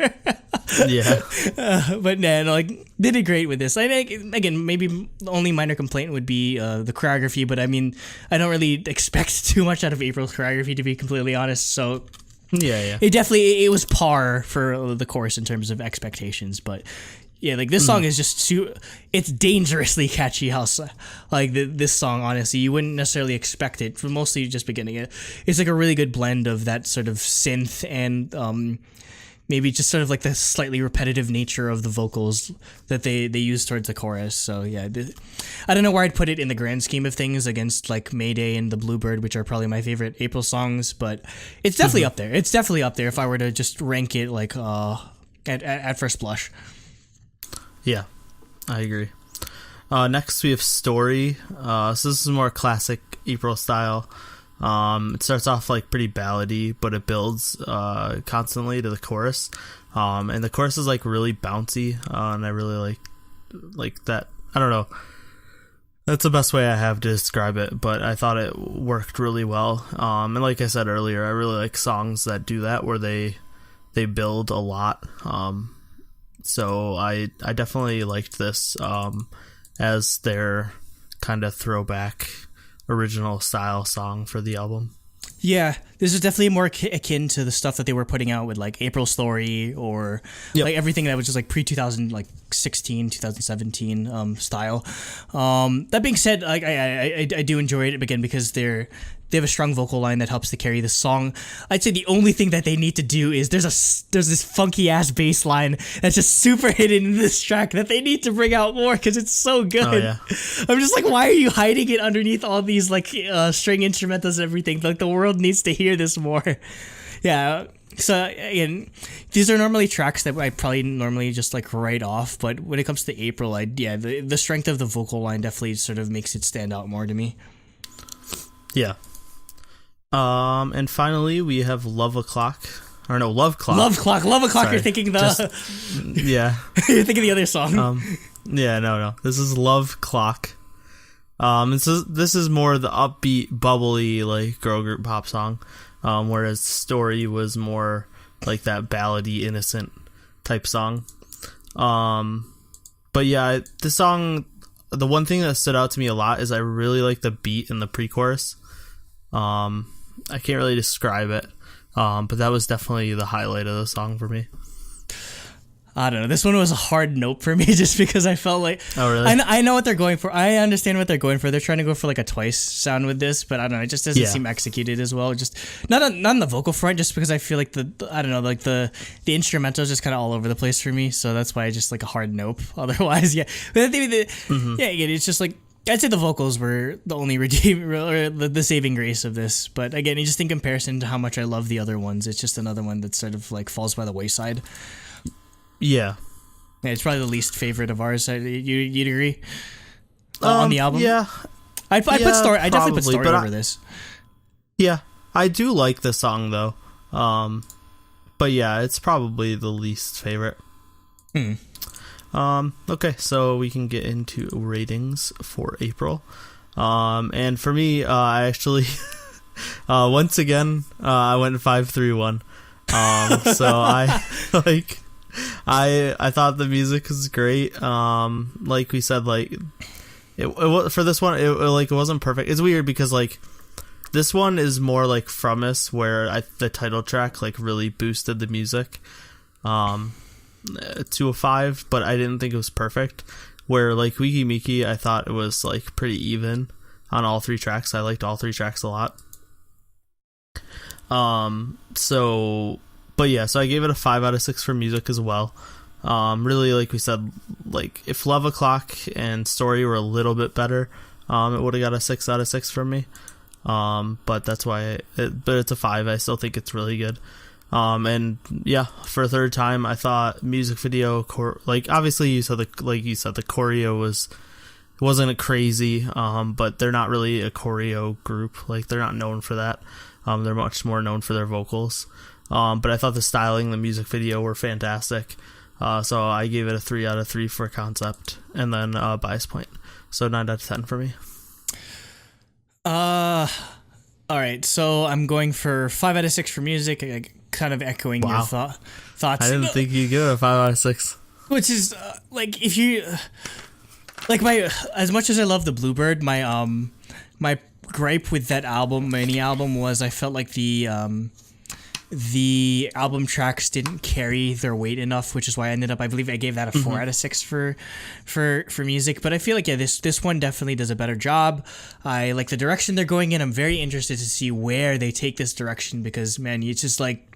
But no, like, they did great with this. I think, again, maybe the only minor complaint would be the choreography, but I mean, I don't really expect too much out of April's choreography, to be completely honest, so... Yeah. It was par for the chorus in terms of expectations, but... Yeah, like, this song is just it's dangerously catchy. This song, honestly, you wouldn't necessarily expect it from mostly just beginning it. It's like a really good blend of that sort of synth and maybe just sort of like the slightly repetitive nature of the vocals that they use towards the chorus. So yeah, I don't know where I'd put it in the grand scheme of things against like Mayday and the Bluebird, which are probably my favorite April songs, but it's definitely up there. It's definitely up there if I were to just rank it like at first blush. Yeah, I agree. Next we have Story. So this is more classic April style. It starts off like pretty ballady, but it builds constantly to the chorus. And the chorus is like really bouncy, and I really like that. I don't know. That's the best way I have to describe it, but I thought it worked really well. And like I said earlier, I really like songs that do that, where they build a lot. So I definitely liked this as their kind of throwback original style song for the album. Yeah, this is definitely more akin to the stuff that they were putting out with like April Story or like everything that was just like pre-2016, 2017 style. That being said, like I do enjoy it again because they have a strong vocal line that helps to carry the song. I'd say the only thing that they need to do is there's this funky ass bass line that's just super hidden in this track that they need to bring out more because it's so good. Oh, yeah. I'm just like, why are you hiding it underneath all these like string instrumentals and everything? Like the world needs to hear this more. Yeah. So again, these are normally tracks that I probably normally just like write off, but when it comes to April, the strength of the vocal line definitely sort of makes it stand out more to me. Yeah. And finally we have Love Clock. Love Clock. Sorry. You're thinking yeah. You're thinking the other song. Yeah, no. This is Love Clock. This is more the upbeat, bubbly, like girl group pop song. Whereas Story was more like that ballady, innocent type song. But yeah, this song, the one thing that stood out to me a lot is I really like the beat in the pre-chorus. I can't really describe it, but that was definitely the highlight of the song for me. I don't know. This one was a hard nope for me just because I felt like... Oh, really? I know what they're going for. I understand what they're going for. They're trying to go for like a twice sound with this, but I don't know. It just doesn't seem executed as well. Just not on the vocal front, just because I feel like the instrumental is just kind of all over the place for me. So that's why I just like a hard nope. Otherwise, yeah. But I think again, it's just like... I'd say the vocals were the only the saving grace of this. But again, just in comparison to how much I love the other ones, it's just another one that sort of like falls by the wayside. Yeah, it's probably the least favorite of ours. You'd agree on the album? Yeah, I'd put Story. I definitely put Story over this. Yeah, I do like the song though. But yeah, it's probably the least favorite. Okay, so we can get into ratings for April. And for me, I actually once again I went 5-3-1. So I thought the music was great. Like we said, like it for this one, it wasn't perfect. It's weird because like This one is more like From Us, where the title track like really boosted the music to a 5, but I didn't think it was perfect. Where like Weki Meki, I thought it was like pretty even on all 3 tracks. I liked all 3 tracks a lot. So I gave it a 5 out of 6 for music as well. Really, like we said, like if Love O'Clock and Story were a little bit better, it would have got a 6 out of 6 from me. But that's why but it's a 5. I still think it's really good. And yeah, for a third time, I thought music video, like obviously you said the choreo wasn't crazy, but they're not really a choreo group. Like they're not known for that. They're much more known for their vocals. But I thought the styling, the music video were fantastic. So I gave it a 3 out of 3 for concept, and then bias point. So 9 out of 10 for me. All right, so I'm going for 5 out of 6 for music. Kind of echoing your thoughts. I didn't think you'd give it a 5 out of 6. Which is like if you like as much as I love the Bluebird, my gripe with that mini album was I felt like the album tracks didn't carry their weight enough, which is why I believe I gave that a 4 out of 6 for music. But I feel like this one definitely does a better job. I like the direction they're going in. I'm very interested to see where they take this direction, because man, it's just like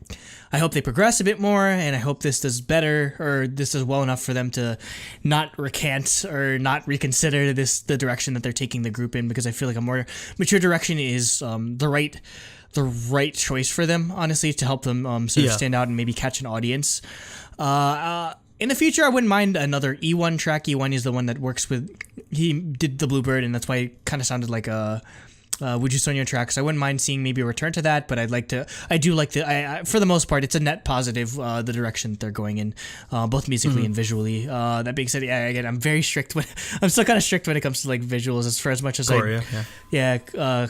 I hope they progress a bit more, and I hope this does better, or this does well enough for them to not recant or not reconsider the direction that they're taking the group in, because I feel like a more mature direction is the right choice for them, honestly, to help them sort of stand out and maybe catch an audience. In the future, I wouldn't mind another E1 track. E1 is the one that works with, he did the Bluebird, and that's why it kind of sounded like a Would You Sonia track. So I wouldn't mind seeing maybe a return to that, but for the most part, it's a net positive, the direction that they're going in, both musically and visually. That being said, again, I'm very strict I'm still kind of strict when it comes to like visuals, as much as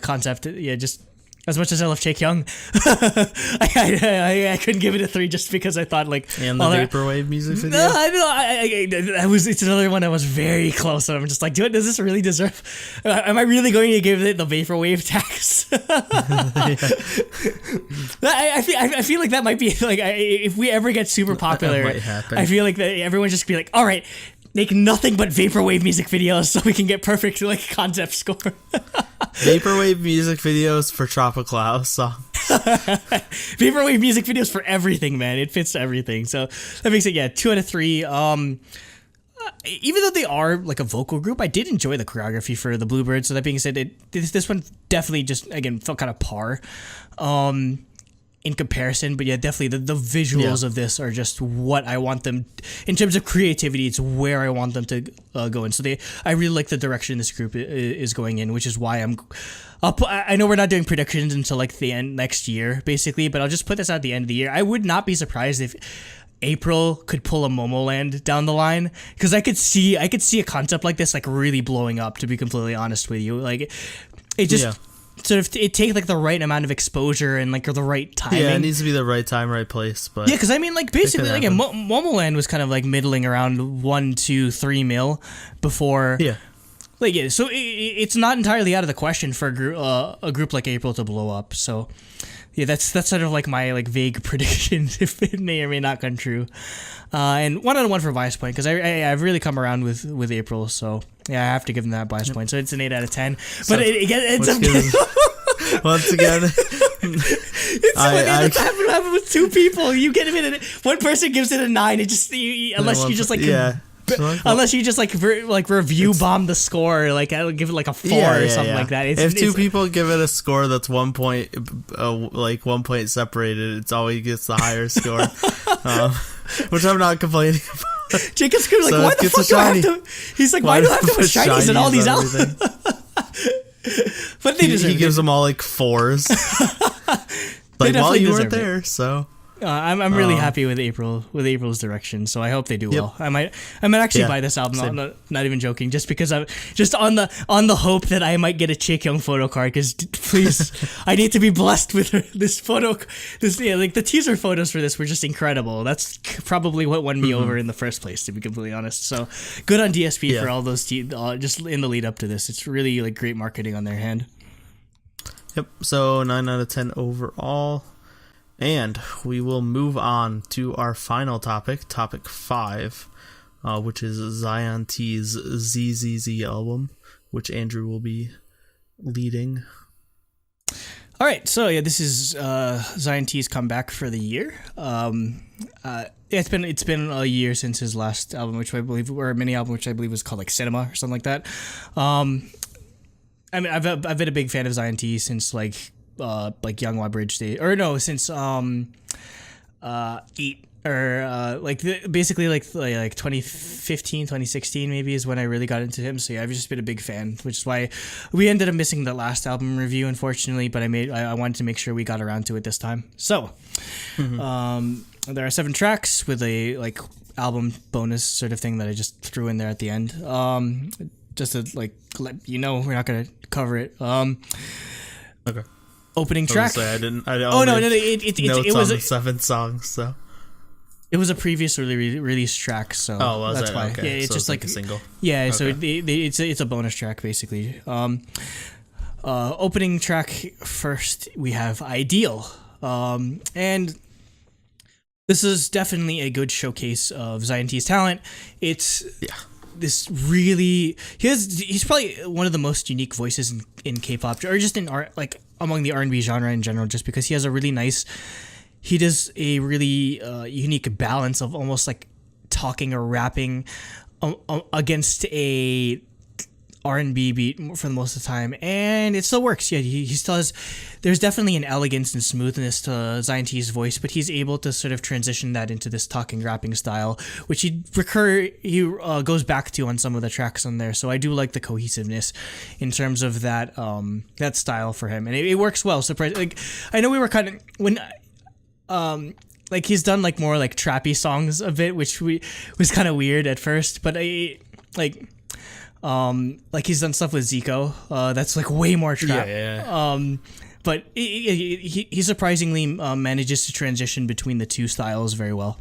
concept, just as much as I love Jake Young, I couldn't give it a 3 just because I thought like and the vaporwave music video. No, it's another one I was very close, and I'm just like, does this really deserve? Am I really going to give it the vaporwave tax? I feel like that might be like if we ever get super popular, that might happen. I feel like that everyone just be like, all right, make nothing but vaporwave music videos so we can get perfect like concept score. Vaporwave music videos for Tropical House songs. Vaporwave music videos for everything, man. It fits everything. So that makes it 2 out of 3. Even though they are like a vocal group, I did enjoy the choreography for the Bluebird. So that being said, this one definitely just again felt kind of par. In comparison, but definitely the visuals of this are just what I want them in terms of creativity. It's where I want them to go in. So I really like the direction this group is going in, which is why I know we're not doing predictions until like the end next year, basically, but I'll just put this at the end of the year. I would not be surprised if April could pull a Momoland down the line, because I could see a concept like this like really blowing up, to be completely honest with you. Like it just sort of it takes like the right amount of exposure and like the right timing. Yeah, it needs to be the right time, right place. But because I mean, like basically, like Momoland was kind of like middling around 1, 2, 3 mil before. Yeah. Like so it's not entirely out of the question for a group like April to blow up. So that's sort of like my like vague prediction if it may or may not come true. And 1 out of 1 for bias point, because I've really come around with April, so I have to give them that bias point. So it's an 8 out of 10. But it ends up once again. It's happened with 2 people. You get it. One person gives it a 9. It just unless you just like unless you just like review bomb the score, like I'll give it like a 4 or something like that. If 2 people give it a score that's 1 point, like 1 point separated, it's always gets the higher score, which I'm not complaining about. Jacob's like, so why the fuck do I have to? He's like, why do I have to put shinies in all these albums? But he gives them all like 4s. Like, well, you weren't there, so. I'm really happy with April's direction, so I hope they do well. I might actually buy this album. I'm not even joking, just because I'm just on the hope that I might get a Chick Young photo card. Because please, I need to be blessed with this photo. Like the teaser photos for this were just incredible. That's probably what won me over in the first place, to be completely honest. So good on DSP for all those just in the lead up to this. It's really like great marketing on their hand. Yep. So 9 out of 10 overall. And we will move on to our final topic, topic 5, which is Zion.T's ZZZ album, which Andrew will be leading. All right, so yeah, this is Zion.T's comeback for the year. It's been a year since his last album, which I believe, or a mini album, which I believe was called like Cinema or something like that. I mean, I've been a big fan of Zion.T since like Young Bridge days, or no, since Eat, or basically 2015, 2016 maybe is when I really got into him. So yeah, I've just been a big fan, which is why we ended up missing the last album review, unfortunately. But I wanted to make sure we got around to it this time. So, there are 7 tracks with a like album bonus sort of thing that I just threw in there at the end. Just to like let you know, we're not gonna cover it. Okay. Opening track. I didn't. It was on 7 songs. So it was a previously released track. So that's why. Okay. Yeah, it's so just like a single. Yeah, okay. so it's a bonus track basically. Opening track first, we have Ideal, and this is definitely a good showcase of Zion.T's talent. It's this really he's probably one of the most unique voices in K-pop, or just in art, like among the R&B genre in general, just because he has a really nice, he does a really unique balance of almost like talking or rapping against a R&B beat for the most of the time, and it still works. Yeah, he still has, there's definitely an elegance and smoothness to Zion.T's voice, but he's able to sort of transition that into this talking rapping style, which he goes back to on some of the tracks on there. So I do like the cohesiveness in terms of that that style for him, and it works well. Like, I know we were kind of when like he's done like more like trappy songs a bit, which was kind of weird at first, but like he's done stuff with Zico, that's like way more trap. But he surprisingly manages to transition between the two styles very well.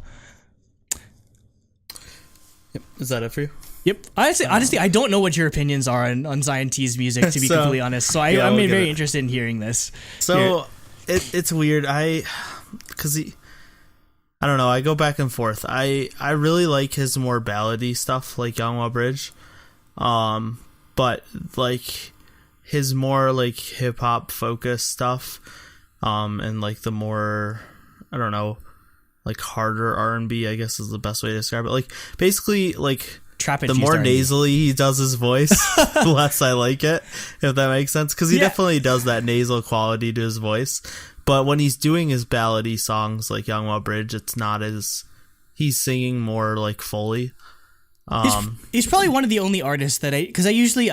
Yep. Is that it for you? Yep. Honestly, I don't know what your opinions are on Zion.T's music, to be completely honest. So I'm very interested in hearing this. So it's weird. I don't know. I go back and forth. I really like his more ballady stuff, like Young Bridge. But like his more like hip hop focused stuff, and like the more, I don't know, like harder R&B, I guess is the best way to describe it. Like basically like the more R&B. Nasally he does his voice, the less I like it, if that makes sense. Cause he definitely does that nasal quality to his voice. But when he's doing his ballady songs like Young Bridge, it's not as, he's singing more like fully. He's probably one of the only artists that I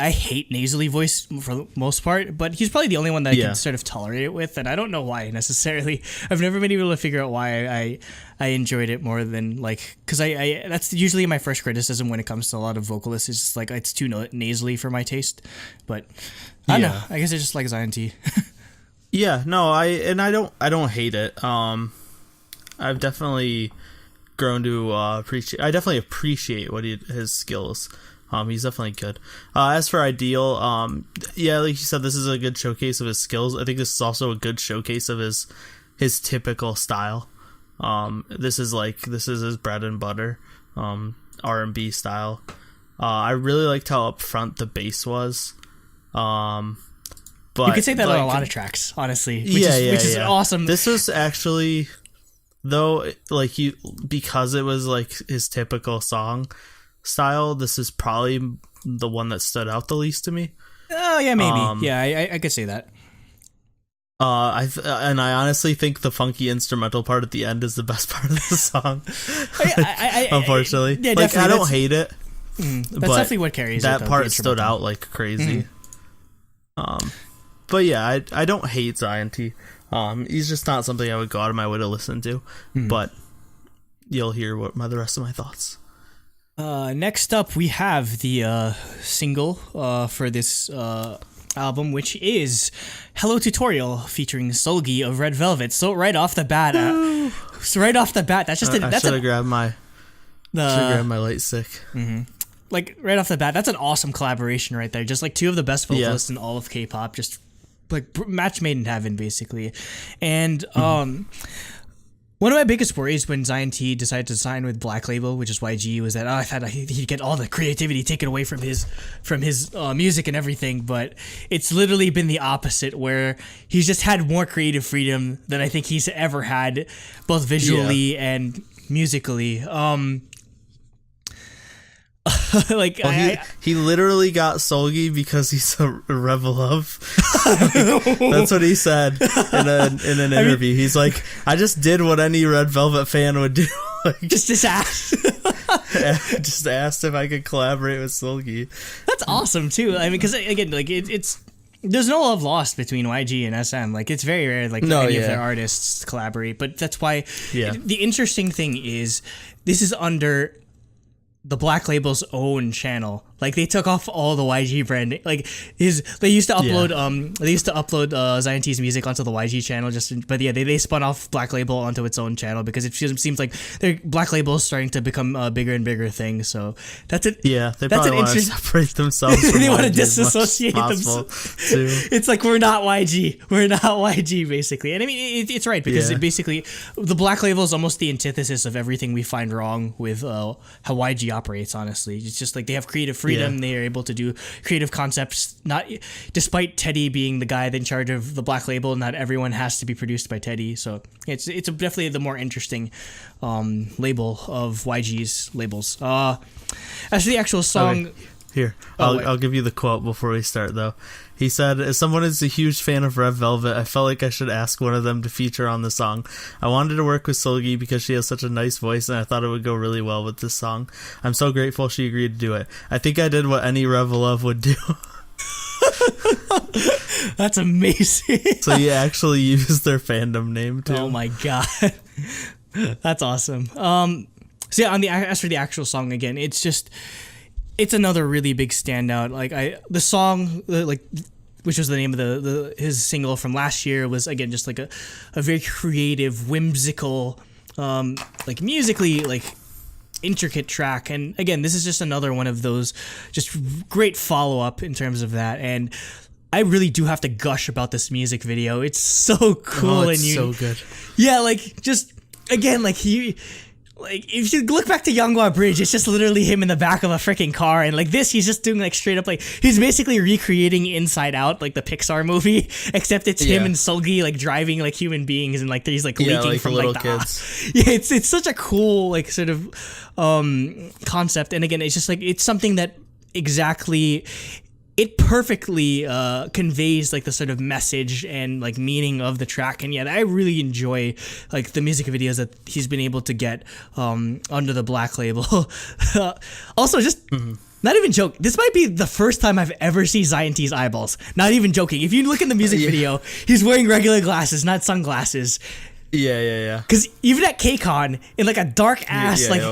hate nasally voice for the most part, but he's probably the only one that I can sort of tolerate it with, and I don't know why necessarily. I've never been able to figure out why I enjoyed it more than like, because I that's usually my first criticism when it comes to a lot of vocalists. It's just like it's too nasally for my taste, but I don't know. I guess I just like Zion.T. Yeah, no, I don't hate it. I've definitely grown to appreciate. I definitely appreciate what his skills. He's definitely good. As for Ideal, like you said, this is a good showcase of his skills. I think this is also a good showcase of his typical style. This is his bread and butter, R&B style. I really liked how upfront the bass was. But you could say that on a lot of tracks, honestly. Which is awesome. This was actually, though, like because it was like his typical song style, this is probably the one that stood out the least to me. Oh yeah, maybe. I could say that. I honestly think the funky instrumental part at the end is the best part of the song. Unfortunately, I don't hate it. That's definitely what carries that it. That part stood out like crazy. But yeah, I don't hate Zion.T. He's just not something I would go out of my way to listen to. But you'll hear the rest of my thoughts. Next up, we have the single for this album, which is Hello Tutorial featuring Solgi of Red Velvet. So right off the bat, that's just I should have grabbed my light stick. Like right off the bat, that's an awesome collaboration right there. Just like two of the best vocalists in all of K-pop, just match made in heaven, basically. And one of my biggest worries when Zion.T decided to sign with Black Label, which is YG, was that I thought he'd get all the creativity taken away from his music and everything. But it's literally been the opposite, where he's just had more creative freedom than I think he's ever had, both visually and musically. He literally got Solgi because he's a Rebel of. That's what he said in an interview. He's like, I just did what any Red Velvet fan would do. just asked. Just asked if I could collaborate with Solgi. That's awesome too. I mean, because again, like it's there's no love lost between YG and SM. Like, it's very rare any of their artists collaborate. But that's why the interesting thing is this is under the Black Label's own channel. Like, they took off all the YG brand. Like, they used to upload Zion.T's music onto the YG channel. They spun off Black Label onto its own channel because it seems like their Black Label is starting to become a bigger and bigger thing. So that's it. Yeah, they probably want to separate themselves. They want to disassociate themselves. It's like, we're not YG. We're not YG, basically. And I mean, it's right, because it basically, the Black Label is almost the antithesis of everything we find wrong with how YG operates. Honestly, it's just like they have creative freedom. They are able to do creative concepts. Not despite Teddy being the guy in charge of the Black Label, not everyone has to be produced by Teddy. So it's definitely the more interesting label of YG's labels. As for the actual song, here I'll give you the quote before we start though. He said, "As someone who's a huge fan of Red Velvet, I felt like I should ask one of them to feature on the song. I wanted to work with Solgi because she has such a nice voice, and I thought it would go really well with this song. I'm so grateful she agreed to do it. I think I did what any Rebel Love would do." That's amazing. So you actually used their fandom name too. Oh my god, that's awesome. So yeah, as for the actual song, again, it's another really big standout. Like, the song, which was the name of his single from last year, was again just like a very creative, whimsical, like musically like intricate track. And again, this is just another one of those just great follow up in terms of that. And I really do have to gush about this music video. It's so cool. It's so good. Yeah, like, just again, like if you look back to Yonggwa Bridge, it's just literally him in the back of a freaking car, and like this, he's just doing like straight up, like, he's basically recreating Inside Out, like the Pixar movie, except it's him and Solgi like driving like human beings, and like he's like leaking like from little like the kids. It's such a cool like sort of concept, and again, it's just like it's something that it perfectly conveys like the sort of message and like meaning of the track. And I really enjoy like the music videos that he's been able to get under the Black Label. Also, just not even joke, this might be the first time I've ever seen Zion.T's eyeballs. Not even joking. If you look in the music video, he's wearing regular glasses, not sunglasses. Yeah. Because even at KCON, in like a dark ass like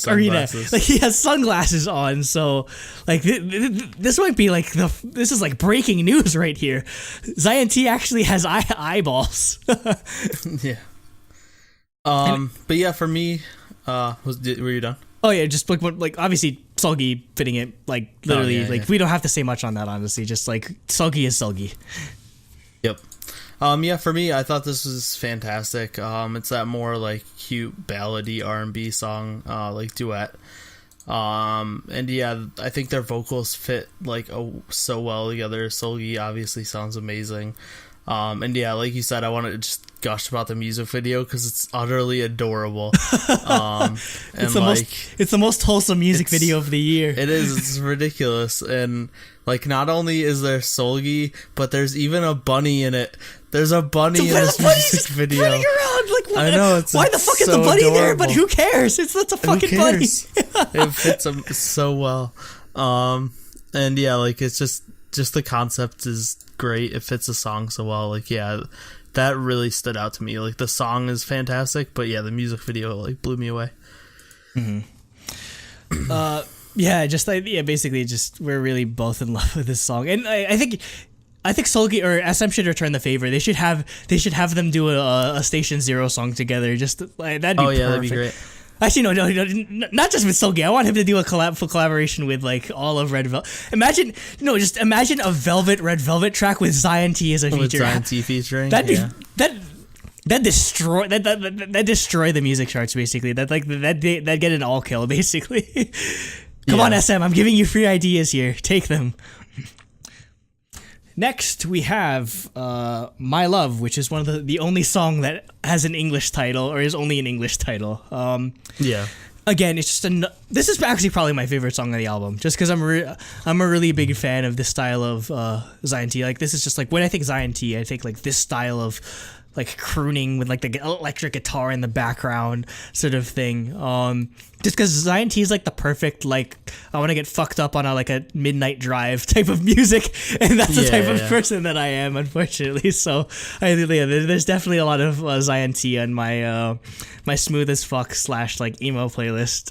arena, like he has sunglasses on. So like this might be like this is like breaking news right here. Zion.T actually has eyeballs. Yeah. But yeah, for me, were you done? Oh yeah, just like obviously Solgi fitting it like literally we don't have to say much on that, honestly. Just like Solgi is Solgi. Yep. For me, I thought this was fantastic. It's that more like cute ballady R&B song, like duet. And yeah, I think their vocals fit like so well together. Solgi obviously sounds amazing. And yeah, like you said, I want to just gush about the music video because it's utterly adorable. It's the most wholesome music video of the year. It is. It's ridiculous. And like, not only is there Solgi, but there's even a bunny in it. There's a bunny in this music video. Running around, like, what? I know. Why the fuck is the bunny adorable there? But who cares? It's a fucking bunny. It fits him so well. And yeah, like, it's just the concept is great. It fits the song so well. Like, yeah, that really stood out to me. Like, the song is fantastic, but yeah, the music video like blew me away. Basically, just we're really both in love with this song, and I think Solgi or SM should return the favor. They should have them do a Station Zero song together. Just that'd be perfect. That'd be great. Actually, no, not just with Sogi. I want him to do a full collaboration with like all of Red Velvet. Imagine a Velvet Red Velvet track with Zion.T as a feature. With Zion.T featuring. That'd be that destroy the music charts basically. That get an all kill basically. Come on, SM. I'm giving you free ideas here. Take them. Next, we have My Love, which is one of the only song that has an English title, or is only an English title. Again, it's just this is actually probably my favorite song on the album, just because I'm a really big fan of this style of Zion.T. Like, this is just like, when I think Zion.T, I think like this style of like crooning with like the electric guitar in the background sort of thing. Just because Zion.T is like the perfect, like, I want to get fucked up on a midnight drive type of music, and that's the type of person that I am, unfortunately. So there's definitely a lot of Zion.T on my my smooth as fuck / like emo playlist.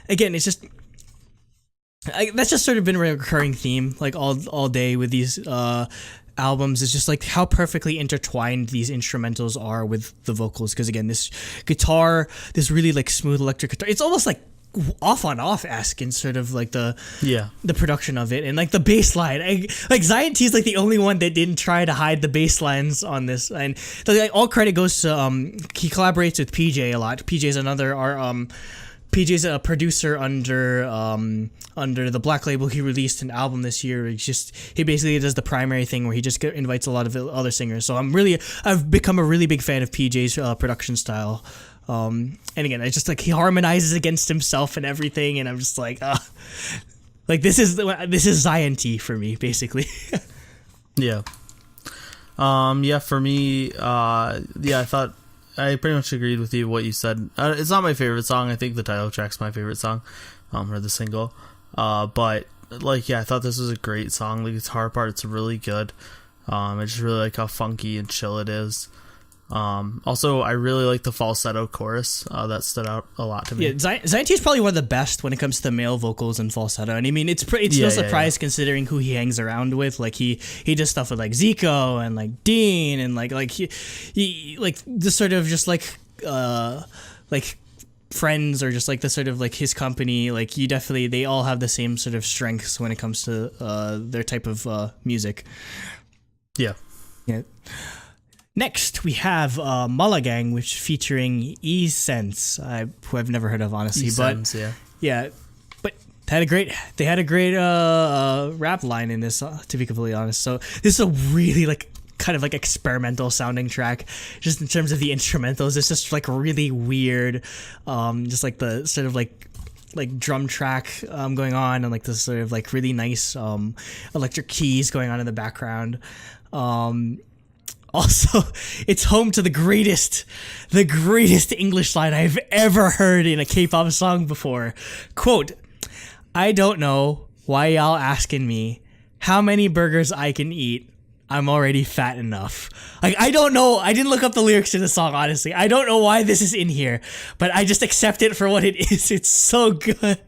Again, it's just that's just sort of been a recurring theme like all day with these albums, is just like how perfectly intertwined these instrumentals are with the vocals. Because again, this guitar, this really like smooth electric guitar, it's almost like off on off-esque in sort of like the production of it, and like the bass line. Like Zion.T is like the only one that didn't try to hide the bass lines on this, and like, all credit goes to he collaborates with PJ a lot. PJ's PJ's a producer under the Black label. He released an album this year. He basically does the primary thing where he just invites a lot of other singers. So I've become a really big fan of PJ's production style. And again, it's just like he harmonizes against himself and everything, and I'm just like, like this is Zion.T for me, basically. Yeah. For me, I thought I pretty much agreed with you what you said. It's not my favorite song. I think the title track's my favorite song, or the single. But like, I thought this was a great song. The guitar part's really good. I just really like how funky and chill it is. Also, I really like the falsetto chorus. That stood out a lot to me. Yeah, Zion.T is probably one of the best when it comes to male vocals and falsetto. And I mean, it's no surprise considering who he hangs around with. Like he does stuff with like Zico and like Dean and like he like this sort of just like friends, or just like the sort of like his company. Like they all have the same sort of strengths when it comes to their type of music. Yeah. Next, we have Mulligang, which featuring E-Sense, who I've never heard of, honestly. E-Sense, but they had a great rap line in this, to be completely honest. So this is a really like kind of like experimental sounding track, just in terms of the instrumentals. It's just like really weird, just like the sort of like drum track going on, and like this sort of like really nice electric keys going on in the background. Also, it's home to the greatest English line I've ever heard in a K-pop song before. Quote, "I don't know why y'all asking me how many burgers I can eat. I'm already fat enough." Like, I don't know. I didn't look up the lyrics to the song, honestly. I don't know why this is in here, but I just accept it for what it is. It's so good.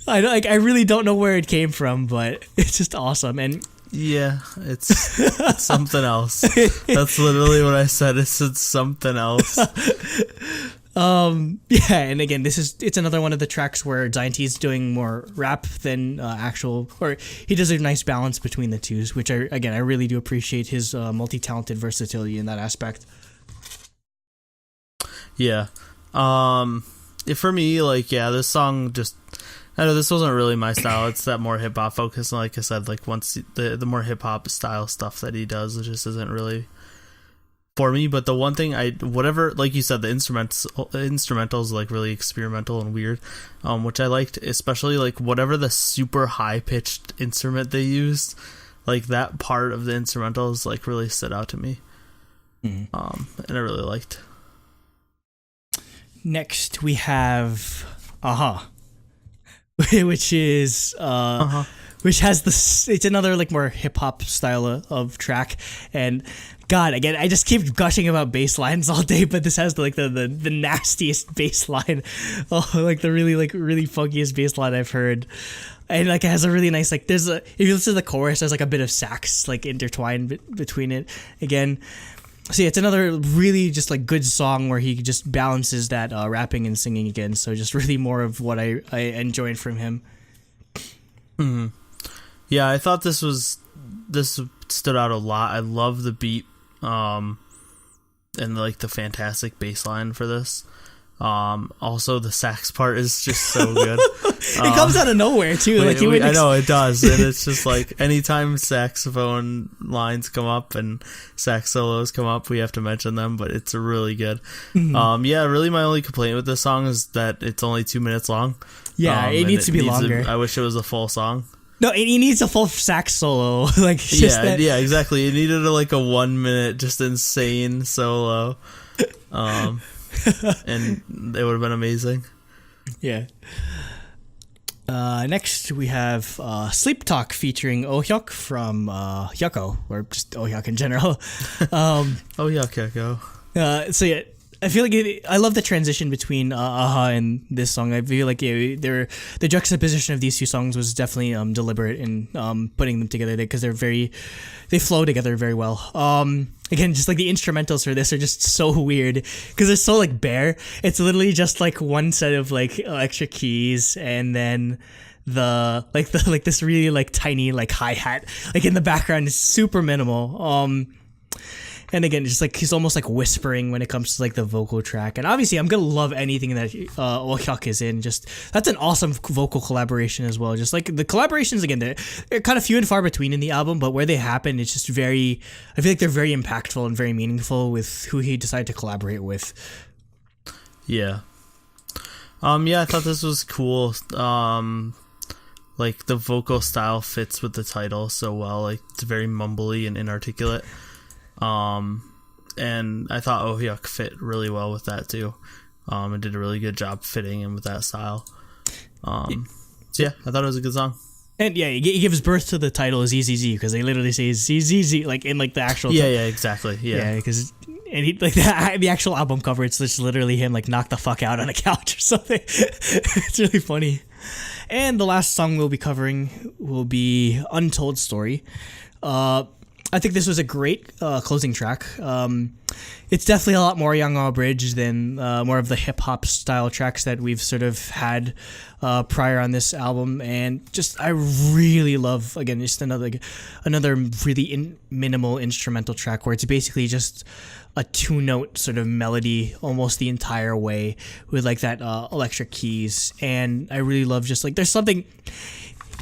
I really don't know where it came from, but it's just awesome. And yeah, it's something else. That's literally what I said. It's something else. And again, it's another one of the tracks where Zion.T is doing more rap than actual, or he does a nice balance between the two, which I really do appreciate his multi-talented versatility in that aspect. Yeah. For me, like, this song just, I know this wasn't really my style. It's that more hip hop focus. And like I said, like once the more hip hop style stuff that he does, it just isn't really for me. But the one thing whatever, like you said, the instrumentals like really experimental and weird, which I liked, especially like whatever the super high pitched instrument they used, like that part of the instrumentals like really stood out to me. Mm-hmm. And I really liked. Next we have which is which has it's another like more hip hop style of track. And God, again, I just keep gushing about bass lines all day, but this has like the nastiest bass line, like the really funkiest bass line I've heard. And like it has a really nice like if you listen to the chorus, there's like a bit of sax like intertwined between it. Again, So yeah, it's another really just like good song where he just balances that rapping and singing again. So just really more of what I enjoyed from him. Mm-hmm. Yeah, I thought this stood out a lot. I love the beat, and like the fantastic bass line for this. Also the sax part is just so good. It comes out of nowhere too. I know it does, and it's just like anytime saxophone lines come up and sax solos come up, we have to mention them. But it's really good. Mm-hmm. Yeah, really, my only complaint with this song is that it's only 2 minutes long. Yeah, it needs to be longer. I wish it was a full song. No, it needs a full sax solo. Yeah, exactly. It needed a 1 minute, just insane solo. And it would have been amazing. Yeah. Next, we have Sleep Talk featuring Oh-hyuk from Hyuko, or just Oh-hyuk in general. Hyuko. So yeah, I feel like I love the transition between Aha and this song. I feel like the juxtaposition of these two songs was definitely deliberate in putting them together because they flow together very well. Again, just like the instrumentals for this are just so weird because they're so like bare. It's literally just like one set of like electric keys and then this really like tiny like hi-hat like in the background is super minimal. And again, just like he's almost like whispering when it comes to like the vocal track. And obviously, I'm gonna love anything that Oh-hyuk is in. Just that's an awesome vocal collaboration as well. Just like the collaborations, again, they're kind of few and far between in the album, but where they happen, it's just very. I feel like they're very impactful and very meaningful with who he decided to collaborate with. Yeah. Yeah, I thought this was cool. Like the vocal style fits with the title so well. Like it's very mumbly and inarticulate. And I thought Oh-hyuk fit really well with that too. And did a really good job fitting in with that style. So yeah, I thought it was a good song. And yeah, he gives birth to the title as ZZZ because they literally say ZZZ like in like the actual. Yeah, exactly. Yeah, because and he like the actual album cover, it's just literally him like knocked the fuck out on a couch or something. It's really funny. And the last song we'll be covering will be Untold Story. I think this was a great closing track. It's definitely a lot more Young Bridge than more of the hip-hop style tracks that we've sort of had prior on this album. And just I really love, again, just another really minimal instrumental track where it's basically just a two-note sort of melody almost the entire way with like that electric keys. And I really love just like there's something...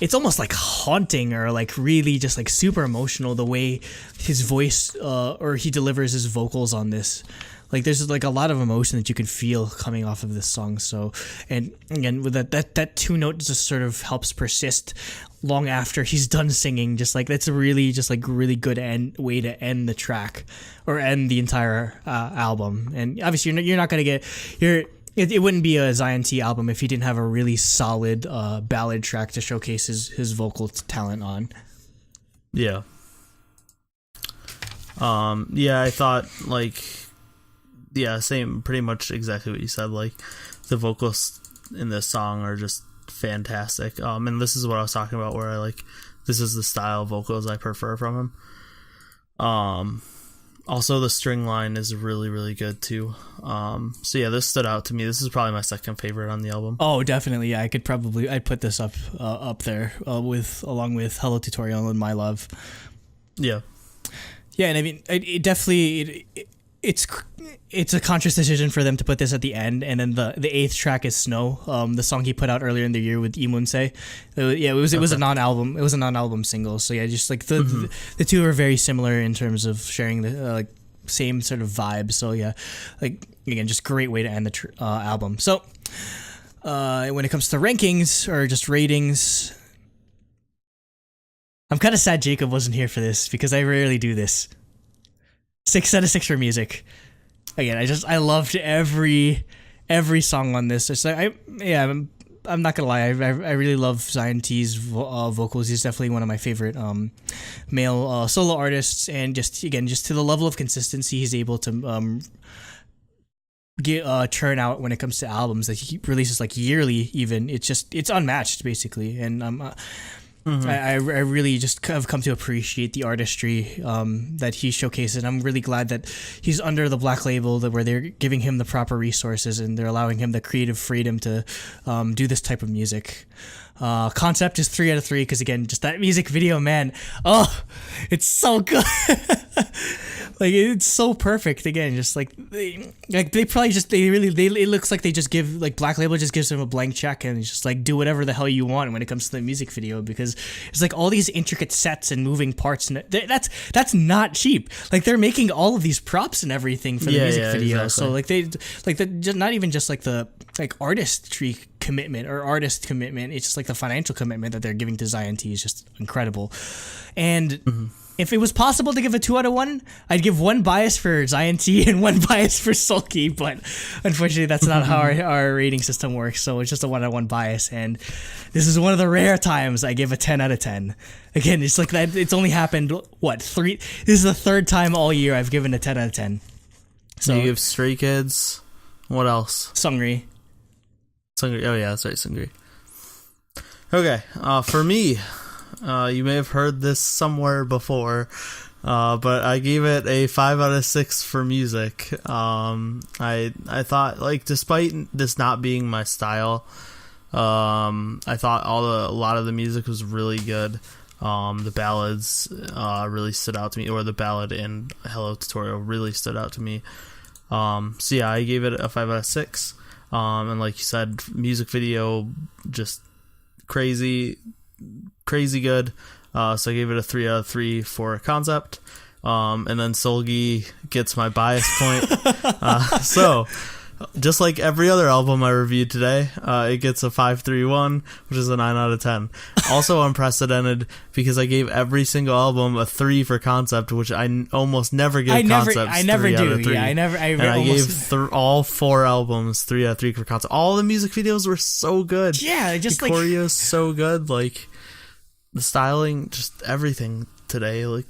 It's almost like haunting or like really just like super emotional the way his voice or he delivers his vocals on this. Like there's like a lot of emotion that you can feel coming off of this song. So, and again, with that two note just sort of helps persist long after he's done singing. Just like that's a really just like really good way to end the track or end the entire album. And obviously you're not gonna get It wouldn't be a Zion.T album if he didn't have a really solid ballad track to showcase his vocal talent on. Yeah. Yeah, I thought same, pretty much exactly what you said. Like the vocals in this song are just fantastic. And this is what I was talking about where this is the style of vocals I prefer from him. Also, the string line is really, really good too. So yeah, this stood out to me. This is probably my second favorite on the album. Oh, definitely. Yeah, I'd put this up there along with Hello Tutorial and My Love. Yeah. Yeah, and I mean, it definitely it's a conscious decision for them to put this at the end, and then the eighth track is Snow, the song he put out earlier in the year with Imunse. It was a non-album single. So yeah, just like the two are very similar in terms of sharing the same sort of vibe. So yeah, like again, just great way to end the album. So when it comes to rankings or just ratings, I'm kind of sad Jacob wasn't here for this because I rarely do this. 6 out of 6 for music. Again, I loved every song on this. It's like I'm not gonna lie. I really love Zion.T's vocals. He's definitely one of my favorite male solo artists, and just to the level of consistency he's able to churn out when it comes to albums that he releases like yearly. Even it's unmatched basically, and I really just have come to appreciate the artistry that he showcases. I'm really glad that he's under the Black label, where they're giving him the proper resources and they're allowing him the creative freedom to do this type of music. Concept is 3 out of 3 because, again, just that music video, man. Oh, it's so good. Like, it's so perfect. Again, just like they probably just it looks like they just give, like, Black Label just gives them a blank check and just like do whatever the hell you want when it comes to the music video, because it's like all these intricate sets and moving parts, and that's not cheap. Like, they're making all of these props and everything for the music video. Exactly. So like not even just like the artistry commitment or artist commitment. It's just like the financial commitment that they're giving to Zion.T is just incredible. And if it was possible to give a 2 out of 1, I'd give 1 bias for Zion.T and 1 bias for Sulky, but unfortunately that's not how our rating system works, so it's just a 1 out of 1 bias, and this is one of the rare times I give a 10 out of 10. Again, it's like that. It's only happened, this is the 3rd time all year I've given a 10 out of 10. So you give Stray Kids, what else? Sungri. Oh yeah, that's right, Sungri. Okay, for me, you may have heard this somewhere before, but I gave it a 5 out of 6 for music. I thought, like, despite this not being my style, I thought a lot of the music was really good. The ballads really stood out to me, or the ballad in Hello Tutorial really stood out to me. So yeah, I gave it a 5 out of 6. And like you said, music video just crazy good. So I gave it a 3 out of 3 for concept. And then Solgi gets my bias point. So just like every other album I reviewed today, it gets a 5.31, which is a 9 out of 10. Also unprecedented because I gave every single album a 3 for concept, which I almost never give concepts. I never 3 do. out of 3. Yeah, I gave all 4 albums 3 out of 3 for concept. All the music videos were so good. Yeah, just the choreo's so good. Like, the styling, just everything today, like,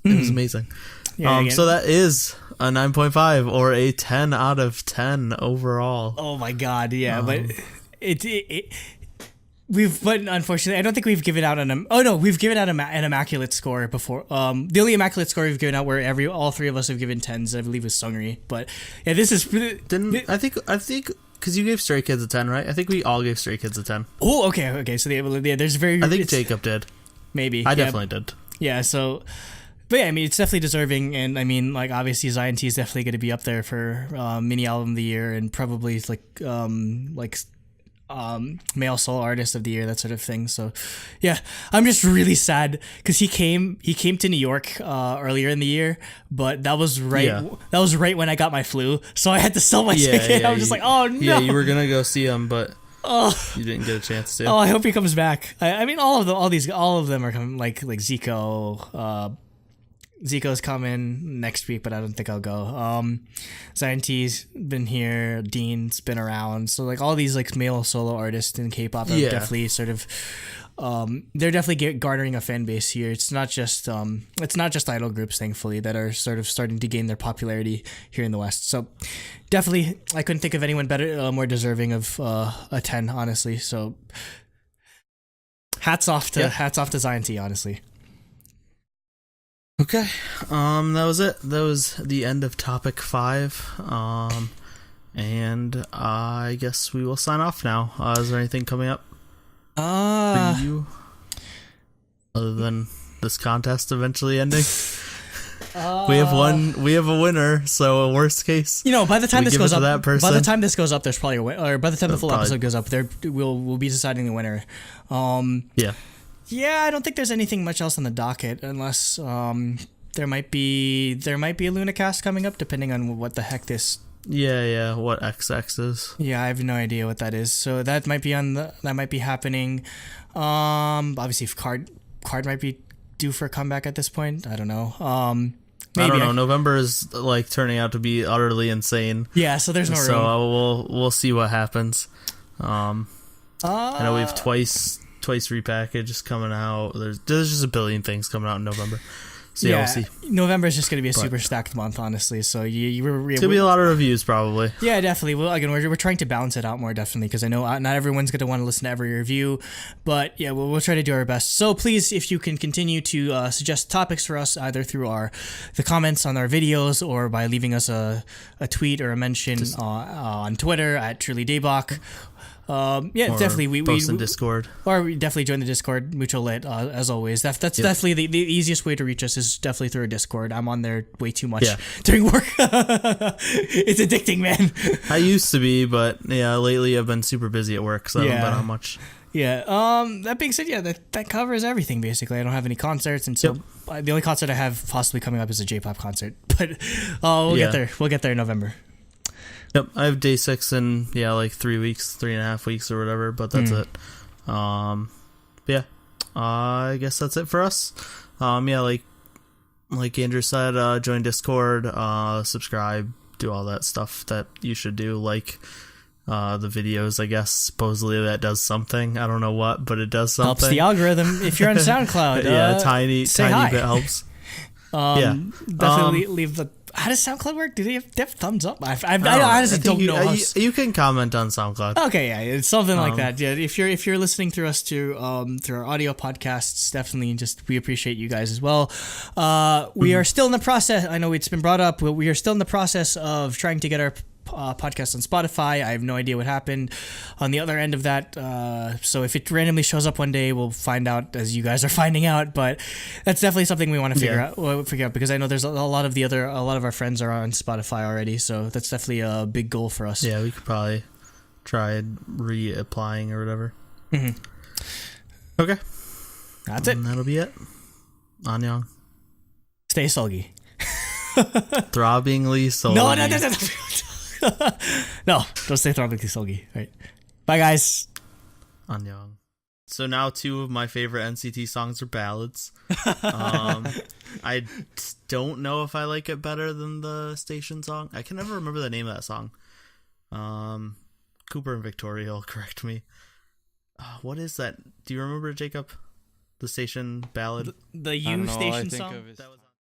it was amazing. Yeah, so that is a 9.5 or a 10 out of 10 overall. Oh my god, yeah, but but unfortunately I don't think we've given out we've given out an immaculate score before. The only immaculate score we've given out where all 3 of us have given 10s, I believe, was Sungri. But yeah, this is I think because you gave Stray Kids a 10, right? I think we all gave Stray Kids a 10. Oh, okay. So there's I think Jacob did. Maybe. I definitely did. Yeah, so... But yeah, I mean, it's definitely deserving, and I mean, like, obviously Zion.T is definitely going to be up there for mini album of the year, and probably male solo artist of the year, that sort of thing. So yeah, I'm just really sad because he came to New York earlier in the year, but that was right when I got my flu, so I had to sell my ticket. I was just like, oh no. Yeah, you were gonna go see him, but you didn't get a chance to. Oh, I hope he comes back. I mean, all of them are coming, like Zico. Zico's coming next week, but I don't think I'll go. Zion.T's been here. Dean's been around. So, like, all these, like, male solo artists in K-pop are definitely sort of... they're definitely garnering a fan base here. It's not just idol groups, thankfully, that are sort of starting to gain their popularity here in the West. So, definitely, I couldn't think of anyone better, more deserving of a 10, honestly. So, hats off to Zion.T, honestly. Okay, that was it. That was the end of topic 5. And I guess we will sign off now. Is there anything coming up for you other than this contest eventually ending? We have a winner, so a worst case. You know, by the time this goes up, there's probably a winner. Or by the time the full episode goes up, we'll be deciding the winner. Yeah, I don't think there's anything much else on the docket unless there might be a LunaCast coming up, depending on what the heck this. Yeah, what XX is. Yeah, I have no idea what that is. So that might be happening. Obviously, if Card might be due for a comeback at this point. I don't know. Maybe. I don't know. November is like turning out to be utterly insane. Yeah, so there's no room. So we'll see what happens. I know we have twice repackaged coming out. There's just a billion things coming out in November. So yeah, we'll see. November is just going to be a super stacked month, honestly. So it's going to be a lot of reviews, probably. Yeah, definitely. Well, again, we're trying to balance it out more, definitely, because I know not everyone's going to want to listen to every review, but yeah, we'll try to do our best. So please, if you can continue to suggest topics for us, either through the comments on our videos or by leaving us a tweet or a mention on Twitter at TrulyDaebak. Definitely. We post in Discord, or we definitely join the Discord, mutual lit, as always. That's definitely the easiest way to reach us is definitely through a Discord. I'm on there way too much during work. It's addicting, man. I used to be, but yeah, lately I've been super busy at work, so I haven't been on much. Yeah. That being said, that covers everything basically. I don't have any concerts, and so the only concert I have possibly coming up is a J-pop concert. But we'll get there. We'll get there in November. Yep, I have day 6 in like 3.5 weeks or whatever, but that's it. I guess that's it for us. Like Andrew said, join Discord, subscribe, do all that stuff that you should do. Like the videos, I guess supposedly that does something. I don't know what, but it does something. Helps the algorithm. If you're on SoundCloud, tiny bit helps. Definitely leave the. How does SoundCloud work? Do they have thumbs up? I honestly don't know. You can comment on SoundCloud. Okay, yeah, it's something like that. Yeah, if you're listening through us through our audio podcasts, definitely we appreciate you guys as well. We are still in the process. I know it's been brought up. We are still in the process of trying to get our podcast on Spotify. I have no idea what happened on the other end of that. So if it randomly shows up one day, we'll find out as you guys are finding out. But that's definitely something we want to figure out because I know there's a lot of our friends are on Spotify already. So that's definitely a big goal for us. Yeah, we could probably try reapplying or whatever. Mm-hmm. Okay, that's it. That'll be it. Annyeong. Stay sulgy. Throbbingly sulgy. No. No, don't stay throbbingly sulgy. All right. Bye, guys. Annyeong. So now 2 of my favorite NCT songs are ballads. I don't know if I like it better than the Station song. I can never remember the name of that song. Cooper and Victoria will correct me. What is that? Do you remember, Jacob? The Station ballad? The U Station song? That was